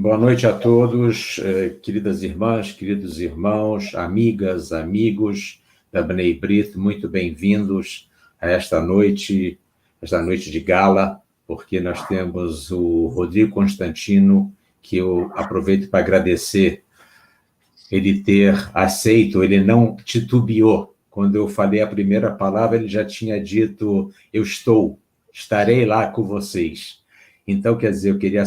Boa noite a todos, queridas irmãs, queridos irmãos, amigas, amigos da Bnei Brit, muito bem-vindos a esta noite de gala, porque nós temos o Rodrigo Constantino, que eu aproveito para agradecer ele ter aceito, ele não titubeou. Quando eu falei a primeira palavra, ele já tinha dito, estarei lá com vocês. Então, quer dizer, eu queria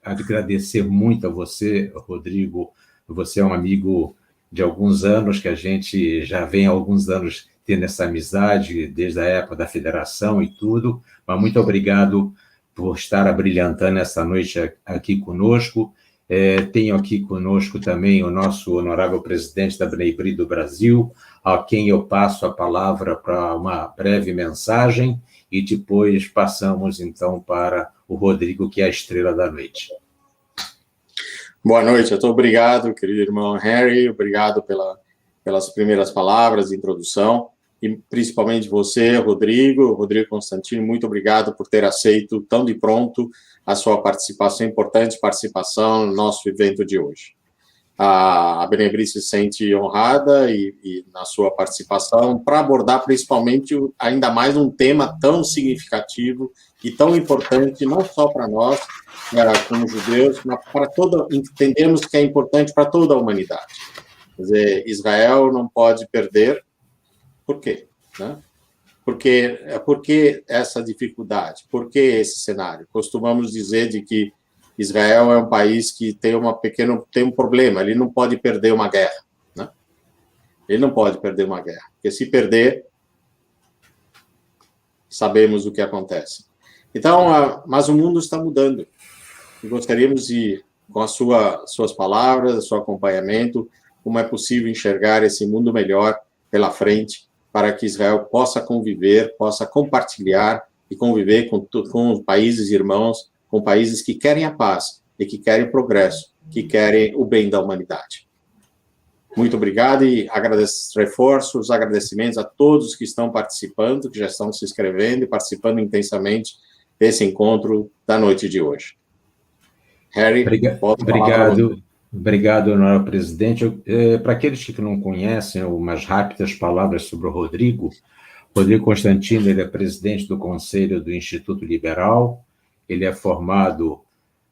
agradecer muito a você, Rodrigo. Você é um amigo de alguns anos, que a gente já vem há alguns anos tendo essa amizade, desde a época da federação e tudo, mas muito obrigado por estar abrilhantando essa noite aqui conosco. Tenho aqui conosco também o nosso honorável presidente da Bnei Brit do Brasil, a quem eu passo a palavra para uma breve mensagem, e depois passamos, então, para o Rodrigo, que é a estrela da noite. Boa noite, muito obrigado, querido irmão Harry, obrigado pelas primeiras palavras de introdução, e principalmente você, Rodrigo Constantino, muito obrigado por ter aceito tão de pronto a sua participação, importante participação no nosso evento de hoje. A Bnei Brit se sente honrada e na sua participação para abordar principalmente ainda mais um tema tão significativo e tão importante, não só para nós, como judeus, mas para entendemos que é importante para toda a humanidade. Quer dizer, Israel não pode perder. Por quê? Né? Por que essa dificuldade? Por que esse cenário? Costumamos dizer de que Israel é um país que tem um problema, ele não pode perder uma guerra. Né? Ele não pode perder uma guerra, porque se perder, sabemos o que acontece. Então, mas o mundo está mudando. E gostaríamos de, com as suas palavras, seu acompanhamento, como é possível enxergar esse mundo melhor pela frente, para que Israel possa conviver, possa compartilhar e conviver com os países irmãos, com países que querem a paz e que querem o progresso, que querem o bem da humanidade. Muito obrigado e reforço os agradecimentos a todos que estão participando, que já estão se inscrevendo e participando intensamente desse encontro da noite de hoje. Harry, Obrigado, honorável presidente. Para aqueles que não conhecem, umas rápidas palavras sobre o Rodrigo Constantino, ele é presidente do Conselho do Instituto Liberal, ele é formado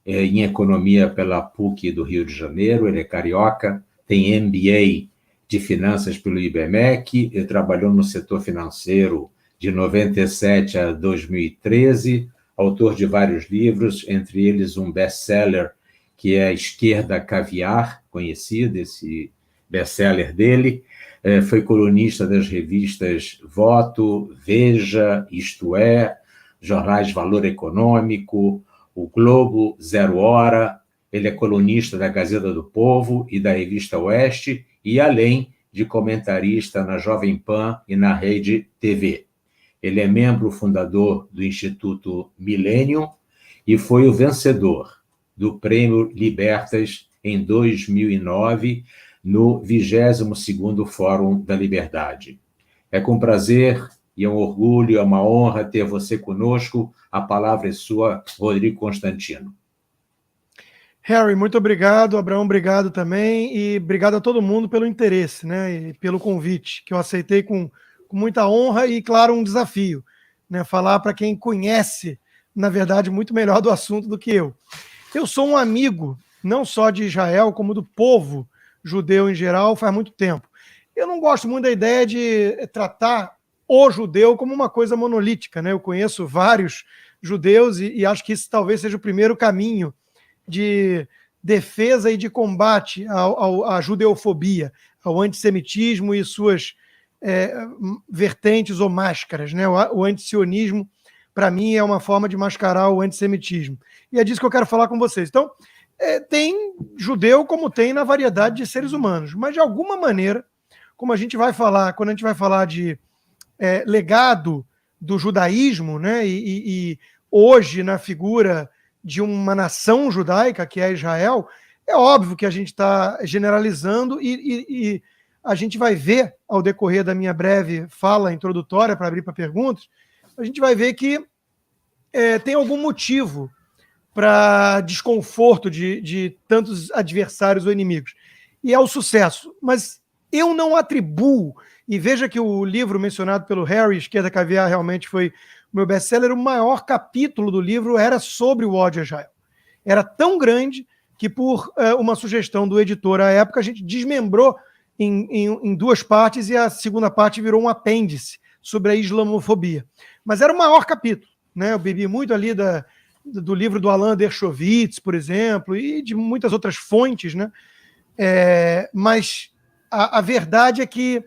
em Economia pela PUC do Rio de Janeiro, ele é carioca, tem MBA de Finanças pelo IBMEC, ele trabalhou no setor financeiro de 97 a 2013, autor de vários livros, entre eles um best-seller, que é Esquerda Caviar, conhecido, esse best-seller dele, foi colunista das revistas Voto, Veja, Isto É, jornais Valor Econômico, o Globo, Zero Hora, ele é colunista da Gazeta do Povo e da Revista Oeste, e além de comentarista na Jovem Pan e na Rede TV. Ele é membro fundador do Instituto Millennium e foi o vencedor do Prêmio Libertas em 2009, no 22º Fórum da Liberdade. É com prazer e é um orgulho, é uma honra ter você conosco. A palavra é sua, Rodrigo Constantino. Harry, muito obrigado. Abraão, obrigado também. E obrigado a todo mundo pelo interesse, né, e pelo convite, que eu aceitei com muita honra e, claro, um desafio, né, falar para quem conhece, na verdade, muito melhor do assunto do que eu. Eu sou um amigo, não só de Israel, como do povo judeu em geral, faz muito tempo. Eu não gosto muito da ideia de tratar o judeu como uma coisa monolítica, né? Eu conheço vários judeus e acho que isso talvez seja o primeiro caminho de defesa e de combate à judeofobia, ao antissemitismo e suas vertentes ou máscaras, né? O antisionismo, para mim, é uma forma de mascarar o antissemitismo. E é disso que eu quero falar com vocês. Então, tem judeu como tem na variedade de seres humanos, mas de alguma maneira, como a gente vai falar, quando a gente vai falar de legado do judaísmo, né, e hoje na figura de uma nação judaica, que é Israel, é óbvio que a gente está generalizando e a gente vai ver, ao decorrer da minha breve fala introdutória, para abrir para perguntas, a gente vai ver que tem algum motivo para desconforto de tantos adversários ou inimigos. E é o sucesso. Mas eu não atribuo, e veja que o livro mencionado pelo Harry, Esquerda Caviar, realmente foi o meu best-seller, o maior capítulo do livro era sobre o ódio a Israel. Era tão grande que, por uma sugestão do editor à época, a gente desmembrou em duas partes e a segunda parte virou um apêndice sobre a islamofobia. Mas era o maior capítulo, né? Eu bebi muito ali do livro do Alain Dershowitz, por exemplo, e de muitas outras fontes, né? Mas a verdade é que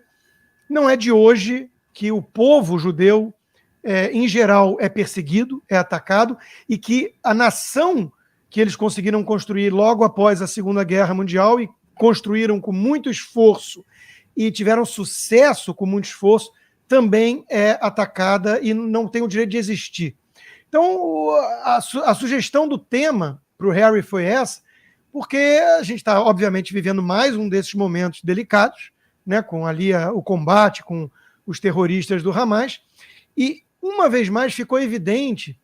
não é de hoje que o povo judeu, em geral, é perseguido, é atacado, e que a nação que eles conseguiram construir logo após a Segunda Guerra Mundial e construíram com muito esforço e tiveram sucesso com muito esforço, também é atacada e não tem o direito de existir. Então, a sugestão do tema para o Harry foi essa, porque a gente está, obviamente, vivendo mais um desses momentos delicados, né, com ali o combate com os terroristas do Hamas, e uma vez mais ficou evidente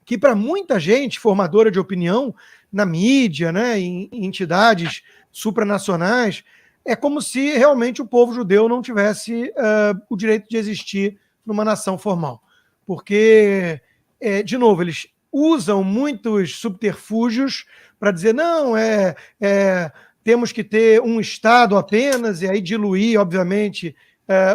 que para muita gente formadora de opinião na mídia, né, em entidades supranacionais, é como se realmente o povo judeu não tivesse o direito de existir numa nação formal. Porque, de novo, eles usam muitos subterfúgios para dizer, não, temos que ter um Estado apenas, e aí diluir, obviamente,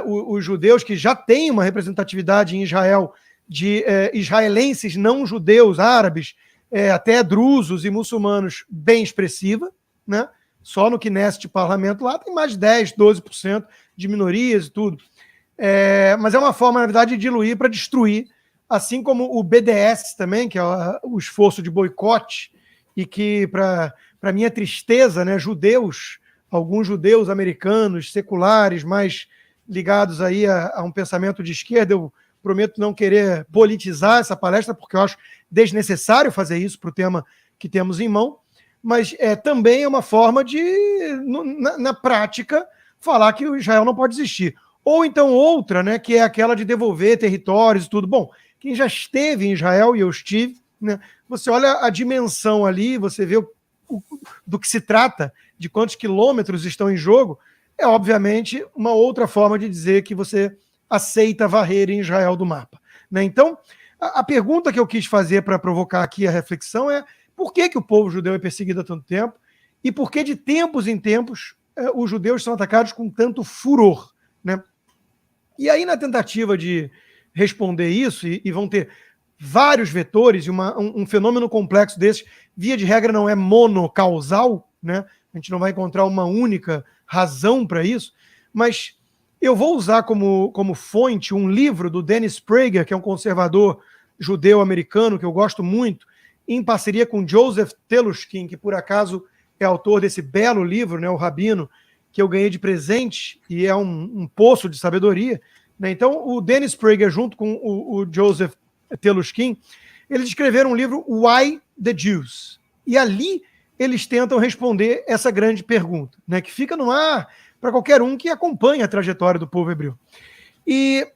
os judeus, que já têm uma representatividade em Israel de israelenses não judeus, árabes, até drusos e muçulmanos, bem expressiva, né? Só no Knesset parlamento lá tem mais de 10%, 12% de minorias e tudo. Mas é uma forma, na verdade, de diluir para destruir, assim como o BDS também, que é o esforço de boicote, e que, para minha tristeza, né, alguns judeus americanos, seculares, mais ligados aí a um pensamento de esquerda, eu prometo não querer politizar essa palestra, porque eu acho desnecessário fazer isso para o tema que temos em mão, mas também é uma forma de, na prática, falar que o Israel não pode existir. Ou então outra, né, que é aquela de devolver territórios e tudo. Bom, quem já esteve em Israel, e eu estive, né, você olha a dimensão ali, você vê do que se trata, de quantos quilômetros estão em jogo, é obviamente uma outra forma de dizer que você aceita varrer em Israel do mapa, né? Então, a pergunta que eu quis fazer para provocar aqui a reflexão é por que o povo judeu é perseguido há tanto tempo e por que de tempos em tempos os judeus são atacados com tanto furor, né? E aí, na tentativa de responder isso, e vão ter vários vetores, e um fenômeno complexo desse, via de regra, não é monocausal, né? A gente não vai encontrar uma única razão para isso, mas eu vou usar como fonte um livro do Dennis Prager, que é um conservador judeu-americano, que eu gosto muito, em parceria com Joseph Telushkin, que por acaso é autor desse belo livro, né, o Rabino, que eu ganhei de presente, e é um poço de sabedoria, né? Então, o Dennis Prager, junto com o Joseph Telushkin, eles escreveram um livro, Why the Jews? E ali eles tentam responder essa grande pergunta, né, que fica no ar para qualquer um que acompanha a trajetória do povo hebreu. E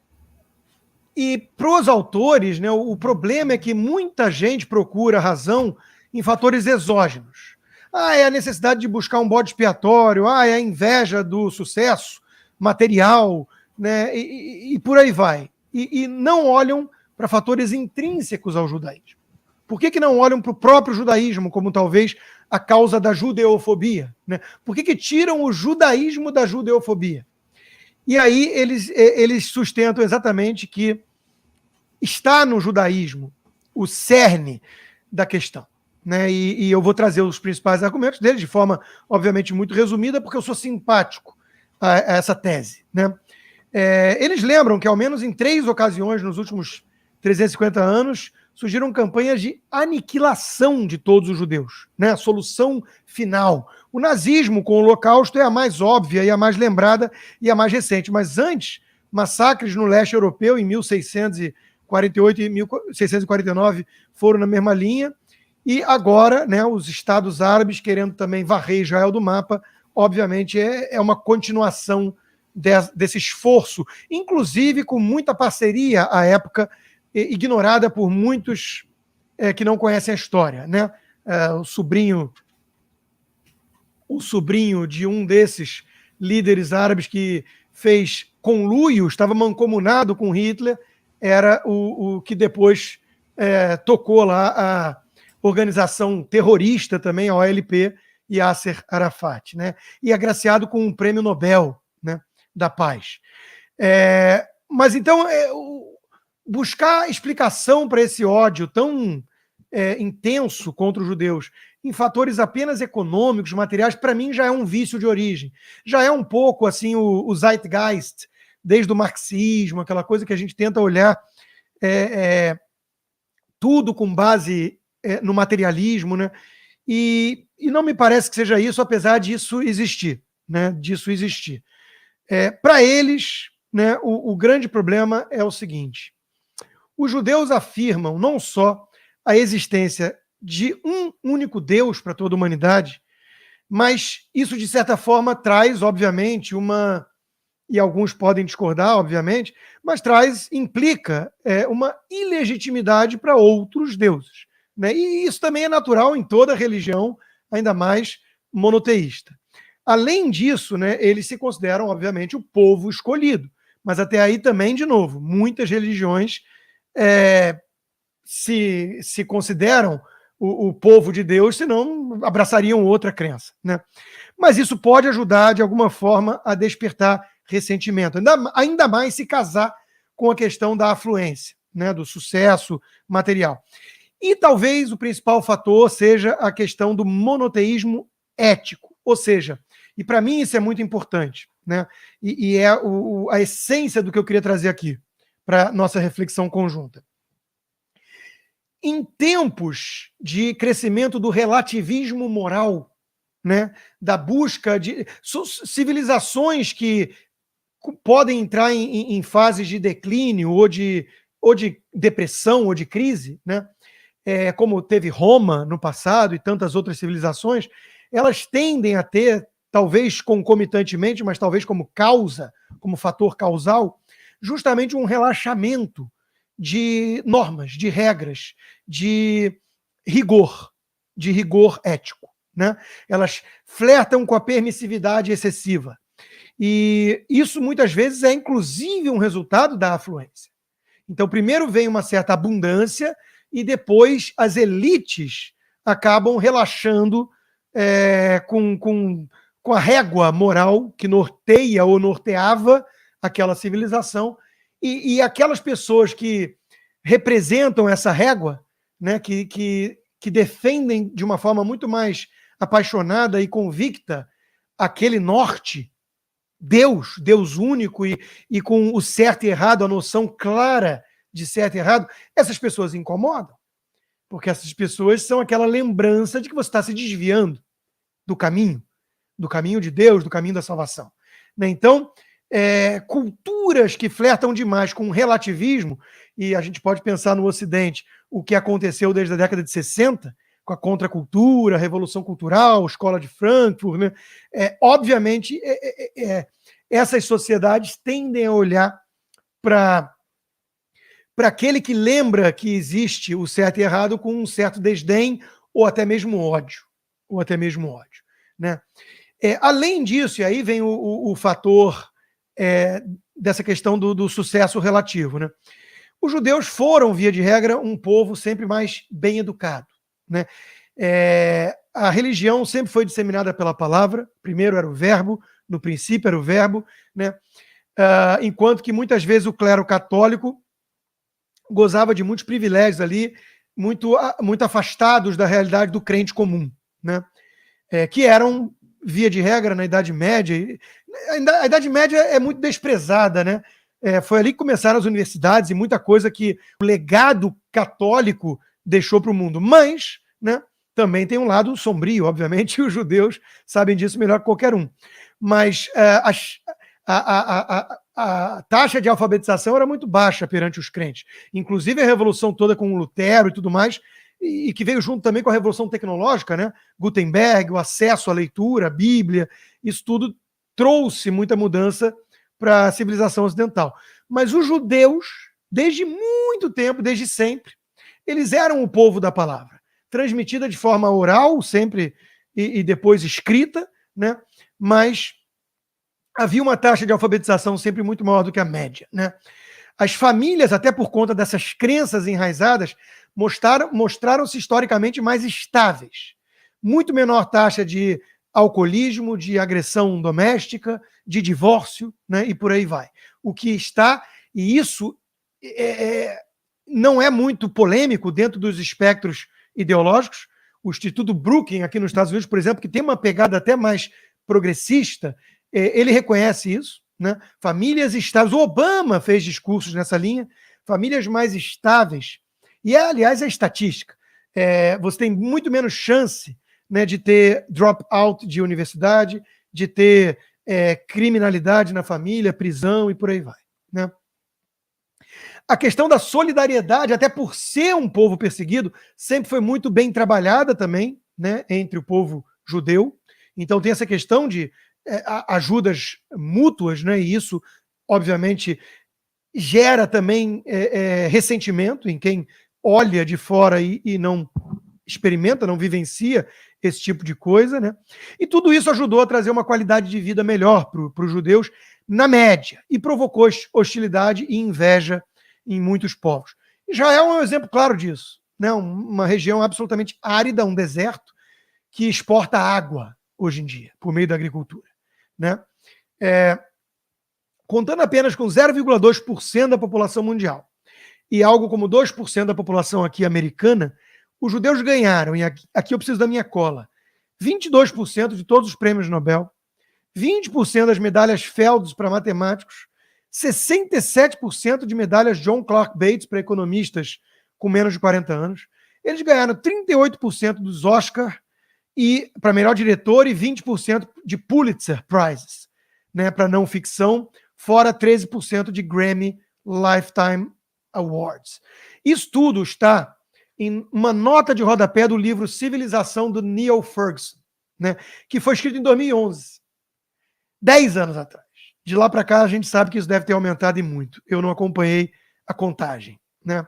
para os autores, né, o problema é que muita gente procura razão em fatores exógenos. É a necessidade de buscar um bode expiatório, é a inveja do sucesso material, né, e por aí vai. E não olham para fatores intrínsecos ao judaísmo. Por que não olham para o próprio judaísmo como talvez a causa da judeofobia, né? Por que tiram o judaísmo da judeofobia? E aí eles sustentam exatamente que está no judaísmo o cerne da questão, né? E eu vou trazer os principais argumentos deles de forma, obviamente, muito resumida, porque eu sou simpático a essa tese, né? Eles lembram que, ao menos em 3 ocasiões nos últimos 350 anos, surgiram campanhas de aniquilação de todos os judeus, né? A solução final. O nazismo com o Holocausto é a mais óbvia e a mais lembrada e a mais recente, mas antes, massacres no leste europeu em 1648 e 1649 foram na mesma linha, e agora, né, os estados árabes querendo também varrer Israel do mapa, obviamente é uma continuação desse esforço, inclusive com muita parceria à época, ignorada por muitos que não conhecem a história, né? O sobrinho de um desses líderes árabes que fez conluio, estava mancomunado com Hitler, era o que depois tocou lá a organização terrorista também, a OLP, Yasser Arafat, né? E agraciado com um prêmio Nobel, né, da paz. Mas então, buscar explicação para esse ódio tão intenso contra os judeus em fatores apenas econômicos, materiais, para mim já é um vício de origem. Já é um pouco assim o zeitgeist, desde o marxismo, aquela coisa que a gente tenta olhar tudo com base no materialismo, né? E não me parece que seja isso, apesar disso existir, né? Para eles, né, o grande problema é o seguinte: os judeus afirmam não só a existência de um único Deus para toda a humanidade, mas isso, de certa forma, traz, obviamente, e alguns podem discordar, obviamente, mas implica uma ilegitimidade para outros deuses, né? E isso também é natural em toda religião, ainda mais monoteísta. Além disso, né, eles se consideram, obviamente, o povo escolhido, mas até aí também, de novo, muitas religiões se consideram o povo de Deus, senão abraçariam outra crença, né? Mas isso pode ajudar, de alguma forma, a despertar ressentimento, ainda mais se casar com a questão da afluência, né, do sucesso material. E talvez o principal fator seja a questão do monoteísmo ético, ou seja, e para mim isso é muito importante, né? E é a essência do que eu queria trazer aqui para nossa reflexão conjunta. Em tempos de crescimento do relativismo moral, né, da busca de civilizações que podem entrar em fases de declínio ou de depressão ou de crise, né, como teve Roma no passado e tantas outras civilizações, elas tendem a ter, talvez concomitantemente, mas talvez como causa, como fator causal, justamente um relaxamento de normas, de regras, de rigor ético, né? Elas flertam com a permissividade excessiva. E isso muitas vezes é inclusive um resultado da afluência. Então, primeiro vem uma certa abundância e depois as elites acabam relaxando com a régua moral que norteia ou norteava aquela civilização. E aquelas pessoas que representam essa régua, né, que defendem de uma forma muito mais apaixonada e convicta aquele norte, Deus único e com o certo e errado, a noção clara de certo e errado, essas pessoas incomodam. Porque essas pessoas são aquela lembrança de que você está se desviando do caminho de Deus, do caminho da salvação, né? Então, culturas que flertam demais com o relativismo, e a gente pode pensar no Ocidente, o que aconteceu desde a década de 60, com a contracultura, a Revolução Cultural, a Escola de Frankfurt, né? Obviamente, essas sociedades tendem a olhar para aquele que lembra que existe o certo e errado com um certo desdém ou até mesmo ódio. Né? Além disso, e aí vem o fator dessa questão do sucesso relativo, né? Os judeus foram, via de regra, um povo sempre mais bem educado, né? A religião sempre foi disseminada pela palavra, primeiro era o verbo, no princípio era o verbo, né? Enquanto que muitas vezes o clero católico gozava de muitos privilégios ali, muito afastados da realidade do crente comum, né? Que eram, via de regra, na Idade Média. A Idade Média é muito desprezada, né? Foi ali que começaram as universidades e muita coisa que o legado católico deixou para o mundo. Mas, né, também tem um lado sombrio, obviamente, e os judeus sabem disso melhor que qualquer um. Mas a taxa de alfabetização era muito baixa perante os crentes. Inclusive a revolução toda com o Lutero e tudo mais, e que veio junto também com a revolução tecnológica, né? Gutenberg, o acesso à leitura, a Bíblia, isso tudo trouxe muita mudança para a civilização ocidental. Mas os judeus, desde muito tempo, desde sempre, eles eram o povo da palavra, transmitida de forma oral, sempre, e depois escrita, né? Mas havia uma taxa de alfabetização sempre muito maior do que a média, né? As famílias, até por conta dessas crenças enraizadas, mostraram-se historicamente mais estáveis. Muito menor taxa de alcoolismo, de agressão doméstica, de divórcio, né? E por aí vai. O que está, e isso não é muito polêmico dentro dos espectros ideológicos. O Instituto Brookings, aqui nos Estados Unidos, por exemplo, que tem uma pegada até mais progressista, ele reconhece isso, né? Famílias estáveis. O Obama fez discursos nessa linha, famílias mais estáveis. E, aliás, é estatística. Você tem muito menos chance, né, de ter drop-out de universidade, de ter criminalidade na família, prisão e por aí vai, né? A questão da solidariedade, até por ser um povo perseguido, sempre foi muito bem trabalhada também, né, entre o povo judeu. Então tem essa questão de ajudas mútuas, né, e isso, obviamente, gera também ressentimento em quem olha de fora e não experimenta, não vivencia esse tipo de coisa, né? E tudo isso ajudou a trazer uma qualidade de vida melhor para os judeus, na média, e provocou hostilidade e inveja em muitos povos. Israel é um exemplo claro disso, né? Uma região absolutamente árida, um deserto, que exporta água hoje em dia, por meio da agricultura, né? Contando apenas com 0,2% da população mundial e algo como 2% da população aqui americana, os judeus ganharam, e aqui eu preciso da minha cola, 22% de todos os prêmios Nobel, 20% das medalhas Fields para matemáticos, 67% de medalhas John Clark Bates para economistas com menos de 40 anos. Eles ganharam 38% dos Oscar e para melhor diretor e 20% de Pulitzer Prizes, né, para não ficção, fora 13% de Grammy Lifetime Awards. Isso tudo está em uma nota de rodapé do livro Civilização, do Neil Ferguson, né, que foi escrito em 2011, 10 anos atrás. De lá para cá, a gente sabe que isso deve ter aumentado e muito. Eu não acompanhei a contagem, né?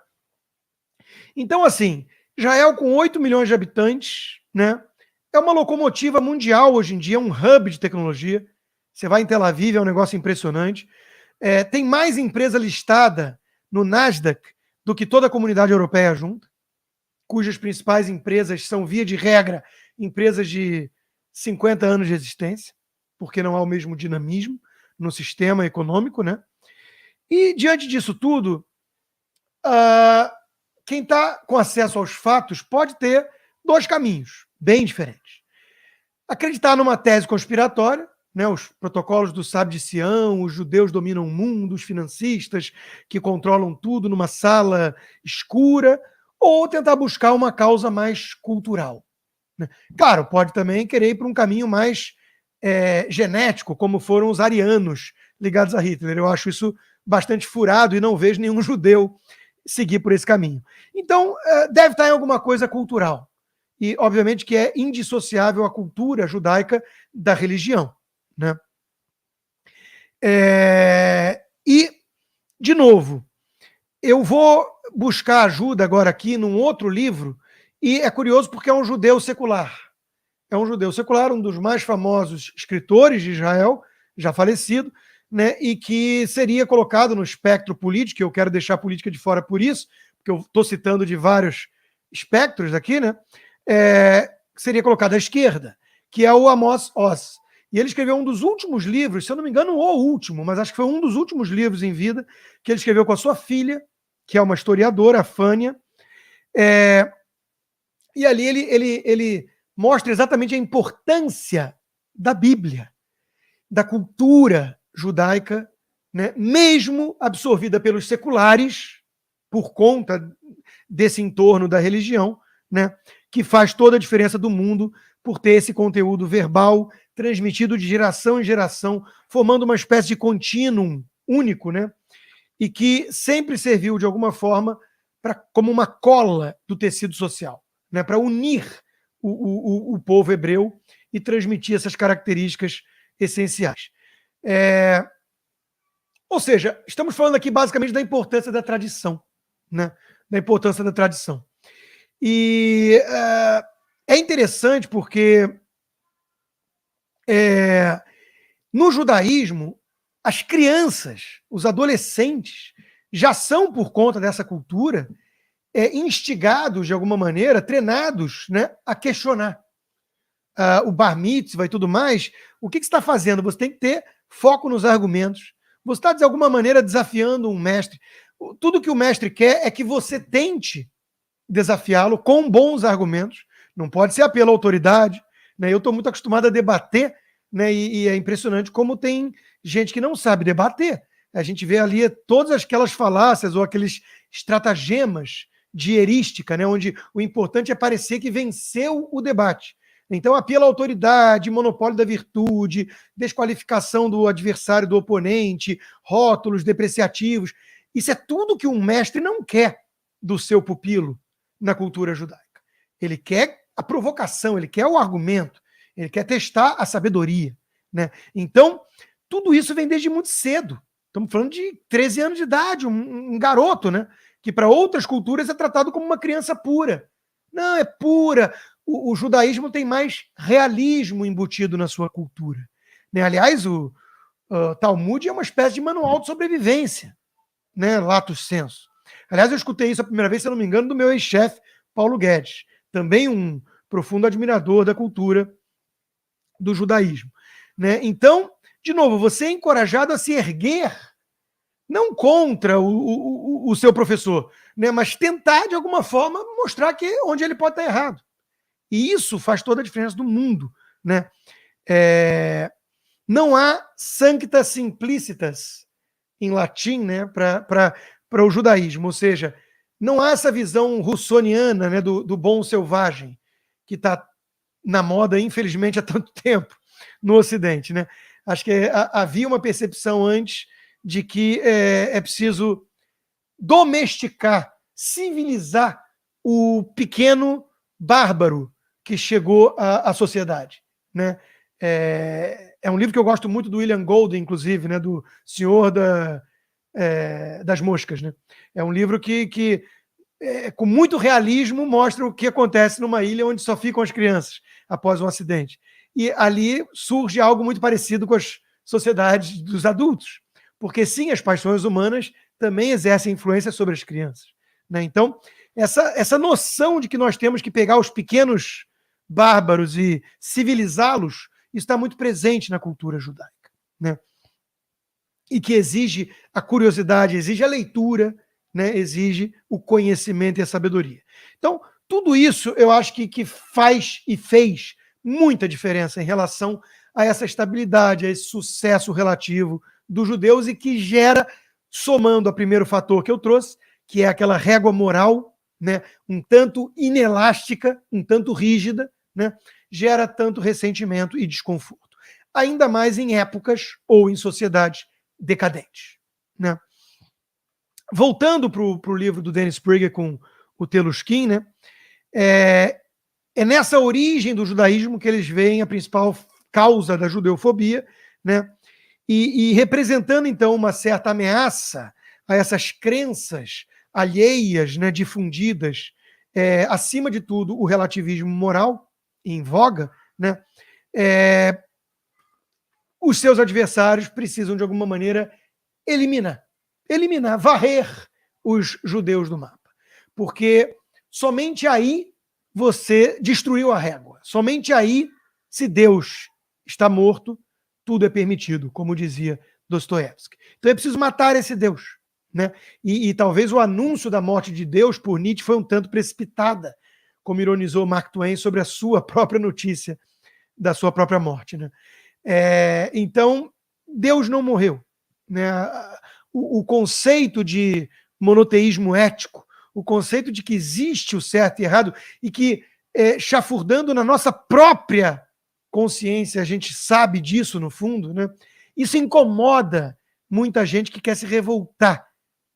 Então, assim, Israel com 8 milhões de habitantes, né, é uma locomotiva mundial hoje em dia, um hub de tecnologia. Você vai em Tel Aviv, é um negócio impressionante. Tem mais empresa listada no Nasdaq do que toda a comunidade europeia junta, cujas principais empresas são, via de regra, empresas de 50 anos de existência, porque não há o mesmo dinamismo no sistema econômico, né? E, diante disso tudo, quem está com acesso aos fatos pode ter dois caminhos bem diferentes. Acreditar numa tese conspiratória, né, os protocolos do Sábio de Sião, os judeus dominam o mundo, os financistas que controlam tudo numa sala escura, ou tentar buscar uma causa mais cultural, né? Claro, pode também querer ir para um caminho mais genético, como foram os arianos ligados a Hitler. Eu acho isso bastante furado e não vejo nenhum judeu seguir por esse caminho. Então, deve estar em alguma coisa cultural. E, obviamente, que é indissociável a cultura judaica da religião, né? E, de novo, eu vou buscar ajuda agora aqui num outro livro, e é curioso porque é um judeu secular. É um judeu secular, um dos mais famosos escritores de Israel, já falecido, né, e que seria colocado no espectro político. Eu quero deixar a política de fora por isso, porque eu estou citando de vários espectros aqui, né? Seria colocado à esquerda, que é o Amos Oz. E ele escreveu um dos últimos livros, se eu não me engano, o último, mas acho que foi um dos últimos livros em vida, que ele escreveu com a sua filha, que é uma historiadora, a Fânia. E ali ele mostra exatamente a importância da Bíblia, da cultura judaica, né, mesmo absorvida pelos seculares, por conta desse entorno da religião, né, que faz toda a diferença do mundo por ter esse conteúdo verbal transmitido de geração em geração, formando uma espécie de contínuo único, né, e que sempre serviu, de alguma forma, como uma cola do tecido social, né, para unir o povo hebreu e transmitir essas características essenciais. Ou seja, estamos falando aqui basicamente da importância da tradição, né? Da importância da tradição. E é interessante porque no judaísmo, as crianças, os adolescentes, já são, por conta dessa cultura, instigados, de alguma maneira, treinados, né, a questionar. O bar mitzvah e tudo mais, o que você está fazendo? Você tem que ter foco nos argumentos. Você está, de alguma maneira, desafiando um mestre. Tudo que o mestre quer é que você tente desafiá-lo com bons argumentos. Não pode ser apelo à autoridade. Né? Eu estou muito acostumado a debater, né? E é impressionante como tem gente que não sabe debater. A gente vê ali todas aquelas falácias ou aqueles estratagemas de heurística, né? Onde o importante é parecer que venceu o debate. Então, apelo à autoridade, monopólio da virtude, desqualificação do adversário, do oponente, rótulos depreciativos. Isso é tudo que um mestre não quer do seu pupilo na cultura judaica. Ele quer a provocação, ele quer o argumento, ele quer testar a sabedoria. Né? Então, tudo isso vem desde muito cedo. Estamos falando de 13 anos de idade, um garoto, né? Que para outras culturas é tratado como uma criança pura. Não, é pura. O judaísmo tem mais realismo embutido na sua cultura. Né? Aliás, o Talmud é uma espécie de manual de sobrevivência, né? Lato sensu. Aliás, eu escutei isso a primeira vez, se eu não me engano, do meu ex-chefe, Paulo Guedes, também um profundo admirador da cultura do judaísmo. Né? Então, de novo, você é encorajado a se erguer, não contra o seu professor, né? Mas tentar, de alguma forma, mostrar que onde ele pode estar errado. E isso faz toda a diferença do mundo. Né? Não há sancta simplicitas em latim, né, para o judaísmo, ou seja, não há essa visão russoniana, né, do bom selvagem, que está na moda, infelizmente, há tanto tempo no Ocidente. Né? Acho que havia uma percepção antes de que é preciso domesticar, civilizar o pequeno bárbaro que chegou à sociedade. Né? É um livro que eu gosto muito do William Golding, inclusive, né? Do Senhor das Moscas. Né? É um livro que com muito realismo, mostra o que acontece numa ilha onde só ficam as crianças após um acidente. E ali surge algo muito parecido com as sociedades dos adultos. Porque, sim, as paixões humanas também exercem influência sobre as crianças. Né? Então, essa noção de que nós temos que pegar os pequenos bárbaros e civilizá-los, isso está muito presente na cultura judaica. Né? E que exige a curiosidade, exige a leitura, né? Exige o conhecimento e a sabedoria. Então, tudo isso eu acho que faz e fez muita diferença em relação a essa estabilidade, a esse sucesso relativo dos judeus e que gera, somando ao primeiro fator que eu trouxe, que é aquela régua moral, né, um tanto inelástica, um tanto rígida, né, gera tanto ressentimento e desconforto. Ainda mais em épocas ou em sociedades decadentes. Né? Voltando para o livro do Dennis Prager com o Teluskin, né, é nessa origem do judaísmo que eles veem a principal causa da judeofobia, né, e representando, então, uma certa ameaça a essas crenças alheias, né, difundidas, acima de tudo, o relativismo moral em voga, né, os seus adversários precisam, de alguma maneira, eliminar, varrer os judeus do mapa. Porque somente aí você destruiu a régua. Somente aí, se Deus está morto, tudo é permitido, como dizia Dostoiévski. Então é preciso matar esse Deus. Né? E talvez o anúncio da morte de Deus por Nietzsche foi um tanto precipitada, como ironizou Mark Twain sobre a sua própria notícia da sua própria morte. Né? Então, Deus não morreu. Né? O conceito de monoteísmo ético, o conceito de que existe o certo e errado, e que, chafurdando na nossa própria consciência, a gente sabe disso no fundo, né? Isso incomoda muita gente que quer se revoltar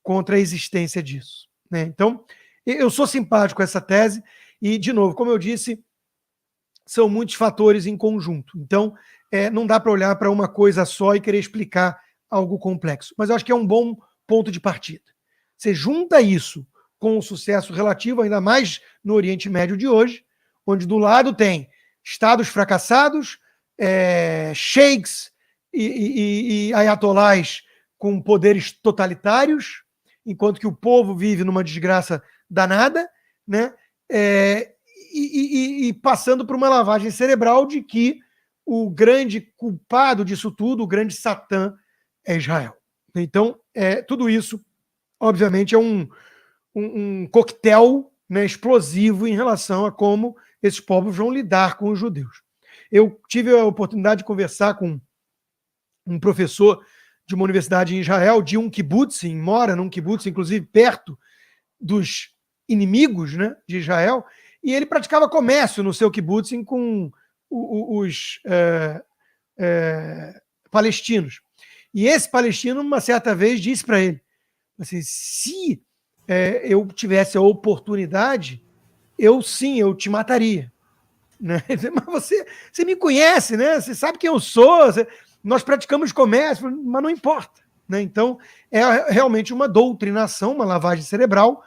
contra a existência disso. Né? Então, eu sou simpático com essa tese, e, de novo, como eu disse, são muitos fatores em conjunto. Então, não dá para olhar para uma coisa só e querer explicar algo complexo. Mas eu acho que é um bom ponto de partida. Você junta isso com um sucesso relativo, ainda mais no Oriente Médio de hoje, onde do lado tem estados fracassados, sheiks e ayatolás com poderes totalitários, enquanto que o povo vive numa desgraça danada, né? E passando por uma lavagem cerebral de que o grande culpado disso tudo, o grande Satã, é Israel. Então, tudo isso, obviamente, é um coquetel, né, explosivo em relação a como esses povos vão lidar com os judeus. Eu tive a oportunidade de conversar com um professor de uma universidade em Israel, de um kibbutz, mora num kibbutz, inclusive perto dos inimigos, né, de Israel, e ele praticava comércio no seu kibbutz com os palestinos. E esse palestino, uma certa vez, disse para ele, assim, se eu tivesse a oportunidade, eu te mataria. Né? Mas você me conhece, né? Você sabe quem eu sou, nós praticamos comércio, mas não importa. Né? Então, é realmente uma doutrinação, uma lavagem cerebral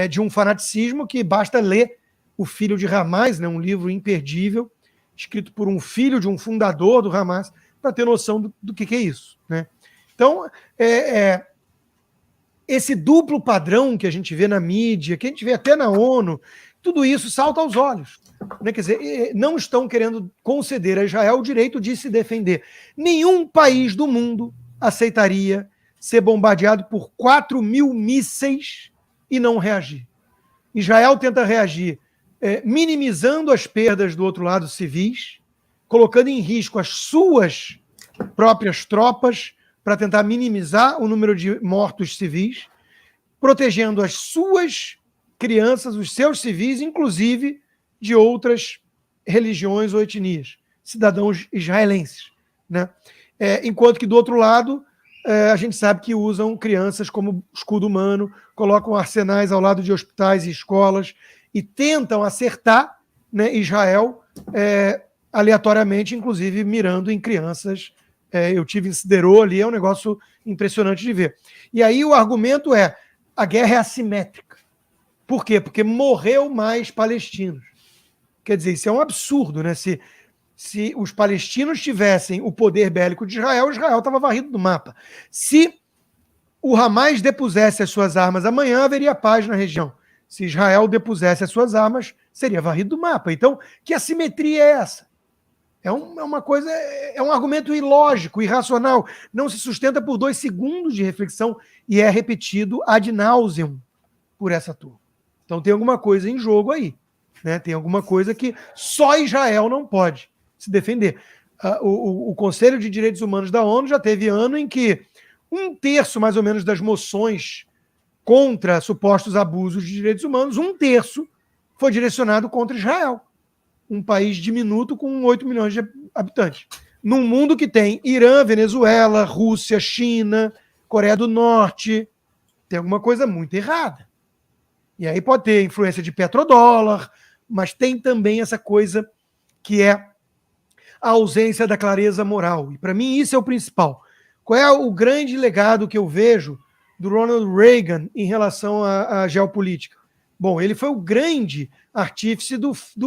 de um fanaticismo que basta ler O Filho de Hamas, né? Um livro imperdível, escrito por um filho de um fundador do Hamas, para ter noção do que é isso. Né? Então, esse duplo padrão que a gente vê na mídia, que a gente vê até na ONU, tudo isso salta aos olhos. Né? Quer dizer, não estão querendo conceder a Israel o direito de se defender. Nenhum país do mundo aceitaria ser bombardeado por 4.000 mísseis e não reagir. Israel tenta reagir minimizando as perdas do outro lado civis, colocando em risco as suas próprias tropas para tentar minimizar o número de mortos civis, protegendo as suas crianças, os seus civis, inclusive de outras religiões ou etnias, cidadãos israelenses. Né? Enquanto que, do outro lado, a gente sabe que usam crianças como escudo humano, colocam arsenais ao lado de hospitais e escolas e tentam acertar, né, Israel aleatoriamente, inclusive mirando em crianças. Eu tive em Sderot ali, é um negócio impressionante de ver. E aí o argumento a guerra é assimétrica. Por quê? Porque morreu mais palestinos. Quer dizer, isso é um absurdo, né? Se os palestinos tivessem o poder bélico de Israel, Israel estava varrido do mapa. Se o Hamas depusesse as suas armas amanhã, haveria paz na região. Se Israel depusesse as suas armas, seria varrido do mapa. Então, que assimetria é essa? É uma coisa, é um argumento ilógico, irracional, não se sustenta por 2 segundos de reflexão e é repetido ad nauseam por essa turma. Então tem alguma coisa em jogo aí, né? Tem alguma coisa que só Israel não pode se defender. O Conselho de Direitos Humanos da ONU já teve ano em que 1/3 mais ou menos das moções contra supostos abusos de direitos humanos, 1/3 foi direcionado contra Israel. Um país diminuto com 8 milhões de habitantes. Num mundo que tem Irã, Venezuela, Rússia, China, Coreia do Norte, tem alguma coisa muito errada. E aí pode ter influência de petrodólar, mas tem também essa coisa que é a ausência da clareza moral. E para mim isso é o principal. Qual é o grande legado que eu vejo do Ronald Reagan em relação à geopolítica? Bom, ele foi o grande artífice